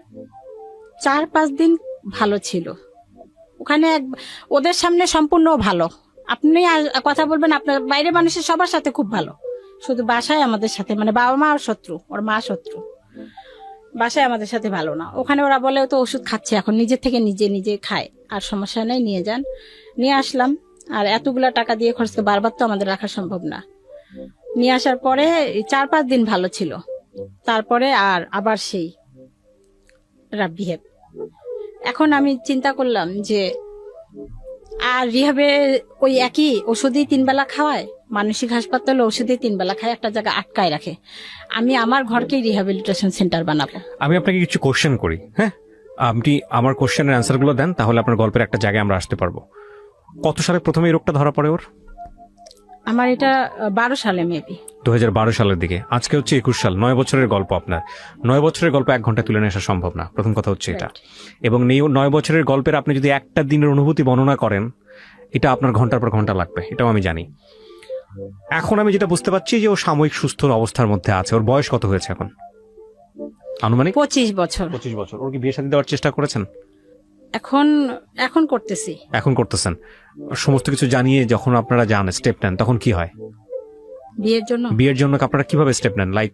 Speaker 1: 4-5 দিন ভালো ছিল। ওখানে ওদের সামনে সম্পূর্ণ ভালো, আপনি কথা বলবেন, আপনার বাইরে মানুষের সবার সাথে খুব ভালো, শুধু বাসায় আমাদের সাথে, মানে বাবা মা আর শত্রু, ওর মা শত্রু, বাসায় আমাদের সাথে ভালো না। ওখানে ওরা বলে তো ওষুধ খাচ্ছে এখন, নিজের থেকে নিজে খায়, আর সমস্যা নেই, নিয়ে যান। নিয়ে আসলাম। আর এতগুলা টাকা দিয়ে খরচ করে বারবার তো আমাদের রাখা সম্ভব না। নিয়ে আসার পরে 4-5 দিন ভালো ছিল, তারপরে আবার সেই বিহেভ। এখন আমি চিন্তা করলাম যে আর রিহাবে ওই একই ওষুধই 3 বেলা খাওয়ায়, মানসিক হাসপাতালে ওষুধই 3 বেলা খায়, একটা জায়গা আটকায় রাখে। আমি আমার ঘরকেই রিহ্যাবিলিটেশন সেন্টার বানাবো।
Speaker 2: আমি আপনাকে কিছু কোশ্চেন করি, হ্যাঁ? আপনি আমার কোশ্চেনের অ্যান্সার গুলো দেন, তাহলে আপনার গল্পের একটা জায়গায় আমরা আসতে পারবো। কত সালে প্রথমে এই রোগটা ধরা পড়ে ওর?
Speaker 1: আমার এটা 12 সালে মেবি।
Speaker 2: 2012 সালের দিকে। আজকে হচ্ছে 21 সাল, 9 বছরের গল্প আপনার। 9 বছরের গল্প 1 ঘন্টা তুলে নিয়ে আসা সম্ভব না, প্রথম কথা হচ্ছে এটা। এবং 9 বছরের গল্পের আপনি যদি একটা দিনের অনুভূতি বর্ণনা করেন, এটা আপনার ঘন্টার পর ঘন্টা লাগবে, এটাও আমি জানি। এখন আমি যেটা বুঝতে পারছি যে ও সাময়িক সুস্থ অবস্থার মধ্যে আছে। ওর বয়স কত হয়েছে এখন আনুমানিক?
Speaker 1: 25 বছর।
Speaker 2: 25 বছর। ওর কি বিয়ে শাদী দেওয়ার চেষ্টা করেছেন?
Speaker 1: এখন করতেছি।
Speaker 2: এখন করতেছেন। সমস্ত কিছু জানিয়ে যখন আপনারা যান স্টেপ নেন, তখন কি হয়? বিয়ের জন্য আপনারা কিভাবে স্টেপ নেন? লাইক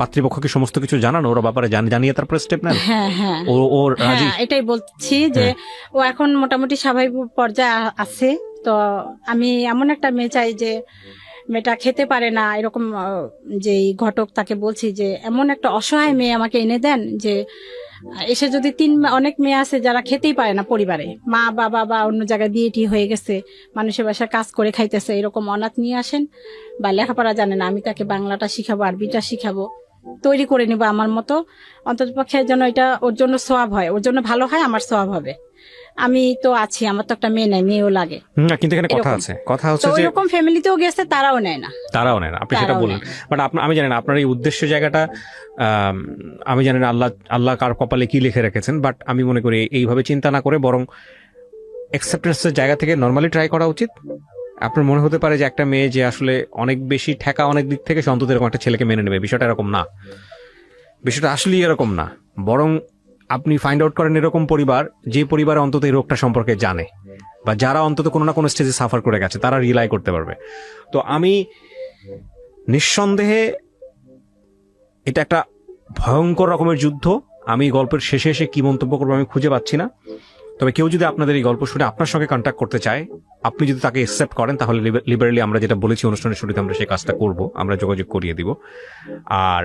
Speaker 2: পাত্রীপক্ষকে সমস্ত কিছু জানানো, ওরা ব্যাপারে জানিয়ে তারপরে স্টেপ নেন?
Speaker 1: হ্যাঁ,
Speaker 2: ও রাজি?
Speaker 1: এটাই বলছি যে ও এখন মোটামুটি স্বাভাবিক পর্যায়ে আছে। তো আমি এমন একটা মেয়ে চাই যে মেয়েটা খেতে পারে না, এরকম যে ঘটক তাকে বলছি যে এমন একটা অসহায় মেয়ে আমাকে এনে দেন, যে এসে যদি অনেক মেয়ে আছে যারা খেতেই পারে না, পরিবারে মা বাবা বা অন্য জায়গায় বিয়ে টি হয়ে গেছে, মানুষের বাসায় কাজ করে খাইতেছে, এরকম অনাথ নিয়ে আসেন, বা লেখাপড়া জানে না, আমি তাকে বাংলাটা শিখাবো, আরবিটা শিখাবো, তৈরি করে নিব আমার মতো। অন্ততপক্ষে যেন এটা ওর জন্য সোয়াব হয়, ওর জন্য ভালো হয়, আমার সোয়াব হবে। আমি তো আছি, আমার তো একটা মেয়ে নাই, মেয়েও লাগে।
Speaker 2: কিন্তু এখানে কথা হচ্ছে যে
Speaker 1: এরকম ফ্যামিলিতেও গেছে, তারাও নেয় না।
Speaker 2: আপনি সেটা বললেন, বাট আমি জানি না আপনার এই উদ্দেশ্য জায়গাটা, আমি জানি না আল্লাহ কার কপালে কি লিখে রেখেছেন, বাট আমি মনে করি এইভাবে চিন্তা না করে বরং অ্যাকসেপ্টেন্সের জায়গা থেকে নর্মালি ট্রাই করা উচিত। আপনার মনে হতে পারে যে একটা মেয়ে যে আসলে অনেক বেশি ঠেকা অনেক দিক থেকে, সে অন্তত এরকম একটা ছেলেকে মেনে নেবে, বিষয়টা এরকম না। বিষয়টা আসলেই এরকম না, বরং আপনি ফাইন্ড আউট করেন এরকম পরিবার, যে পরিবারে অন্তত এই রোগটা সম্পর্কে জানে, বা যারা অন্তত কোনো না কোনো স্টেজে সাফার করে গেছে, তারা রিলাই করতে পারবে। তো আমি নিঃসন্দেহে এটা একটা ভয়ঙ্কর রকমের যুদ্ধ। আমি গল্পের শেষে এসে কি মন্তব্য করবো আমি খুঁজে পাচ্ছি না। তবে কেউ যদি আপনাদের এই গল্প শুনে আপনার সঙ্গে কন্ট্যাক্ট করতে চায়, আপনি যদি তাকে অ্যাকসেপ্ট করেন, তাহলে লিবারেলি আমরা যেটা বলেছি অনুষ্ঠানের শুরুতে, আমরা সেই কাজটা করব, আমরা যোগাযোগ করিয়ে দিব। আর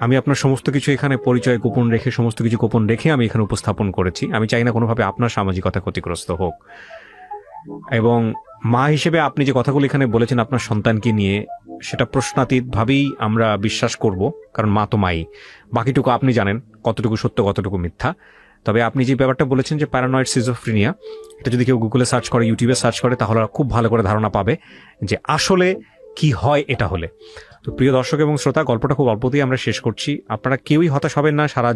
Speaker 2: আমি আপনার সমস্ত কিছু এখানে পরিচয় গোপন রেখে, সমস্ত কিছু গোপন রেখে আমি এখানে উপস্থাপন করেছি। আমি চাই না কোনোভাবে আপনার সামাজিকতা ক্ষতিগ্রস্ত হোক। এবং মা হিসেবে আপনি যে কথাগুলো এখানে বলেছেন আপনার সন্তানকে নিয়ে, সেটা প্রশ্নাতীত ভাবেই আমরা বিশ্বাস করব, কারণ মা তো মাই। বাকিটুকু আপনি জানেন কতটুকু সত্য কতটুকু মিথ্যা। তবে আপনি যে ব্যাপারটা বলেছেন যে প্যারানয়েড সিজোফ্রেনিয়া, এটা যদি কেউ গুগলে সার্চ করে, ইউটিউবে সার্চ করে, তাহলে খুব ভালো করে ধারণা পাবে যে আসলে কি হয় এটা হলে। তো প্রিয় দর্শক এবং শ্রোতা, গল্পটা খুব অল্পতেই আমরা শেষ করছি। আপনারা কেউই হতাশ হবেন না, সারা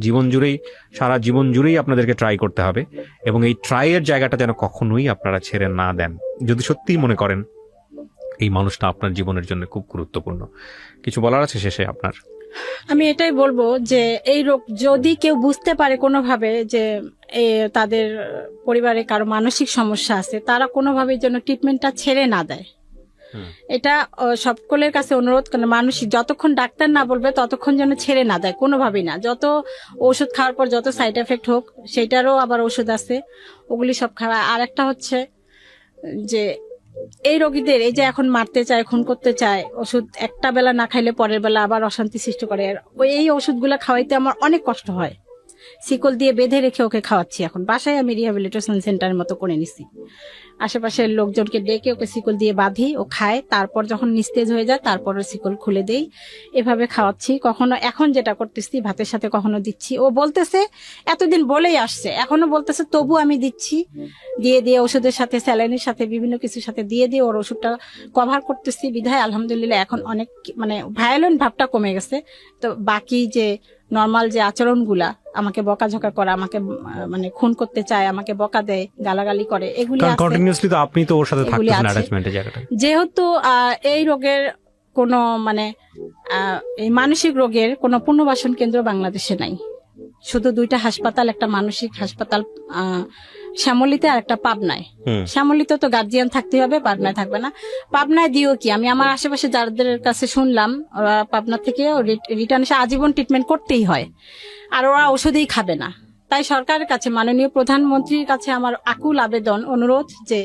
Speaker 2: জীবন জুড়েই আপনাদেরকে ট্রাই করতে হবে, এবং এই ট্রাইয়ের জায়গাটা যেন কখনোই আপনারা ছেড়ে না দেন, যদি সত্যিই মনে করেন এই মানুষটা আপনার জীবনের জন্য খুব গুরুত্বপূর্ণ। কিছু বলার আছে শেষে আপনার?
Speaker 1: আমি এটাই বলবো যে এই রোগ যদি কেউ বুঝতে পারে কোনোভাবে যে তাদের পরিবারে কারো মানসিক সমস্যা আছে, তারা কোনোভাবে যেন ট্রিটমেন্টটা ছেড়ে না দেয়। এটা সকলের কাছে অনুরোধ করে, মানুষ যতক্ষণ ডাক্তার না বলবে ততক্ষণ যেন ছেড়ে না দেয়, কোনোভাবেই না। যত ওষুধ খাওয়ার পর যত সাইড এফেক্ট হোক, সেটারও আবার ওষুধ আছে, ওগুলি সব খাওয়া। আর একটা হচ্ছে যে এই রোগীদের এই যে এখন মারতে চায়, খুন করতে চায়, ওষুধ একটা বেলা না খাইলে পরের বেলা আবার অশান্তি সৃষ্টি করে। আর এই ওষুধগুলো খাওয়াইতে আমার অনেক কষ্ট হয়। শিকল দিয়ে বেঁধে রেখে ওকে খাওয়াচ্ছি। এখন বাসায় আমি রিহ্যাবিলিটেশন সেন্টারের মতো করে নিছি, আশেপাশের লোকজনকে ডেকে ওকে শিকল দিয়ে বাঁধি, ও খায়, তারপর যখন নিস্তেজ হয়ে যায় তারপর শিকল খুলে দেই, এভাবে খাওয়াচ্ছি। কখনো এখন যেটা করতেছি ভাতের সাথে কখনো দিচ্ছি। ও বলতেছে, এতদিন বলেই আসছে, এখনো বলতেছে, তবু আমি দিচ্ছি, দিয়ে ওষুধের সাথে, স্যালাইনের সাথে, বিভিন্ন কিছুর সাথে দিয়ে ওর ওষুধটা কভার করতেছি। বিধায় আলহামদুলিল্লাহ এখন অনেক মানে ভায়োলেন্ট ভাবটা কমে গেছে। তো বাকি যে নর্মাল যে আচরণগুলা, আমাকে বকাঝকা করা, আমাকে মানে খুন করতে চায়, আমাকে বকা দেয়, গালাগালি করে, এগুলি
Speaker 2: কারণ
Speaker 1: আছে।
Speaker 2: কন্টিনিউয়াসলি তো আপনি তো ওর সাথে
Speaker 1: এগুলি
Speaker 2: থাকতেছেন
Speaker 1: আছে।
Speaker 2: অ্যাটাচমেন্টের জায়গাটা।
Speaker 1: যেহেতু এই রোগের কোনো মানে এই মানসিক রোগের কোনো পুনর্বাসন কেন্দ্র বাংলাদেশে নাই। শুধু 2টা হাসপাতাল, একটা মানসিক হাসপাতাল শ্যামলীতে আর একটা পাবনায়। শ্যামলীতে তো গার্জিয়ান থাকতে হবে, পাবনায় থাকবে না। পাবনায় দিও কি, আমি আমার আশেপাশে যাদের কাছে শুনলাম, ওরা পাবনা থেকে রিটার্ন এসে আজীবন ট্রিটমেন্ট করতেই হয়, আর ওরা ওষুধেই খাবে না। তাই সরকারের কাছে, মাননীয় প্রধানমন্ত্রীর কাছে আমার আকুল আবেদন, অনুরোধ যে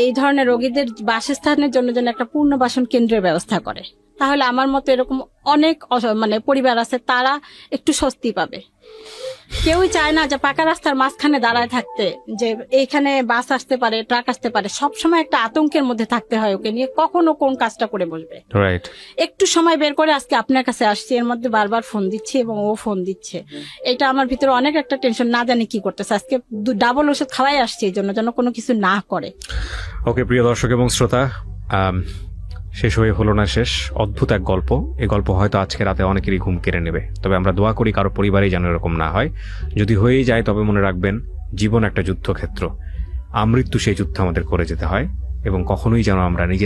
Speaker 1: এই ধরনের রোগীদের বাসস্থানের জন্য যেন একটা পুনর্বাসন কেন্দ্রের ব্যবস্থা করে। তাহলে আমার মতো এরকম অনেক মানে পরিবার আছে, তারা একটু স্বস্তি পাবে। কেউই চায় না যে পাকা রাস্তার মাঝখানে দাঁড়ায় থাকতে, যে এইখানে বাস আসতে পারে, ট্রাক আসতে পারে, সবসময় একটা আতঙ্কের মধ্যে থাকতে হয় ওকে নিয়ে, কখনো কোন কাজটা করে বসবে।
Speaker 2: রাইট।
Speaker 1: একটু সময় বের করে আজকে আপনার কাছে আসছি, এর মধ্যে বারবার ফোন দিচ্ছি এবং ও ফোন দিচ্ছে। এটা আমার ভিতরে অনেক একটা টেনশন, না জানি কি করতেছে। আজকে ডাবল ওষুধ খাওয়াই আসছি এই জন্য, যেন কোনো কিছু না করে।
Speaker 2: ওকে, প্রিয় দর্শক এবং শ্রোতা, শেষ হয়ে হলো না শেষ। অদ্ভুত এক গল্প। এই গল্প হয়তো আজকে রাতে অনেকেরই ঘুম কেড়ে নেবে, তবে আমরা দোয়া করি কারো পরিবারেই যেন এরকম না হয়। যদি হয়েই যায় তবে মনে রাখবেন, জীবন একটা যুদ্ধক্ষেত্র, আমৃত্যু সেই যুদ্ধ আমাদের করে যেতে হয়, এবং কখনোই যেন আমরা নিজে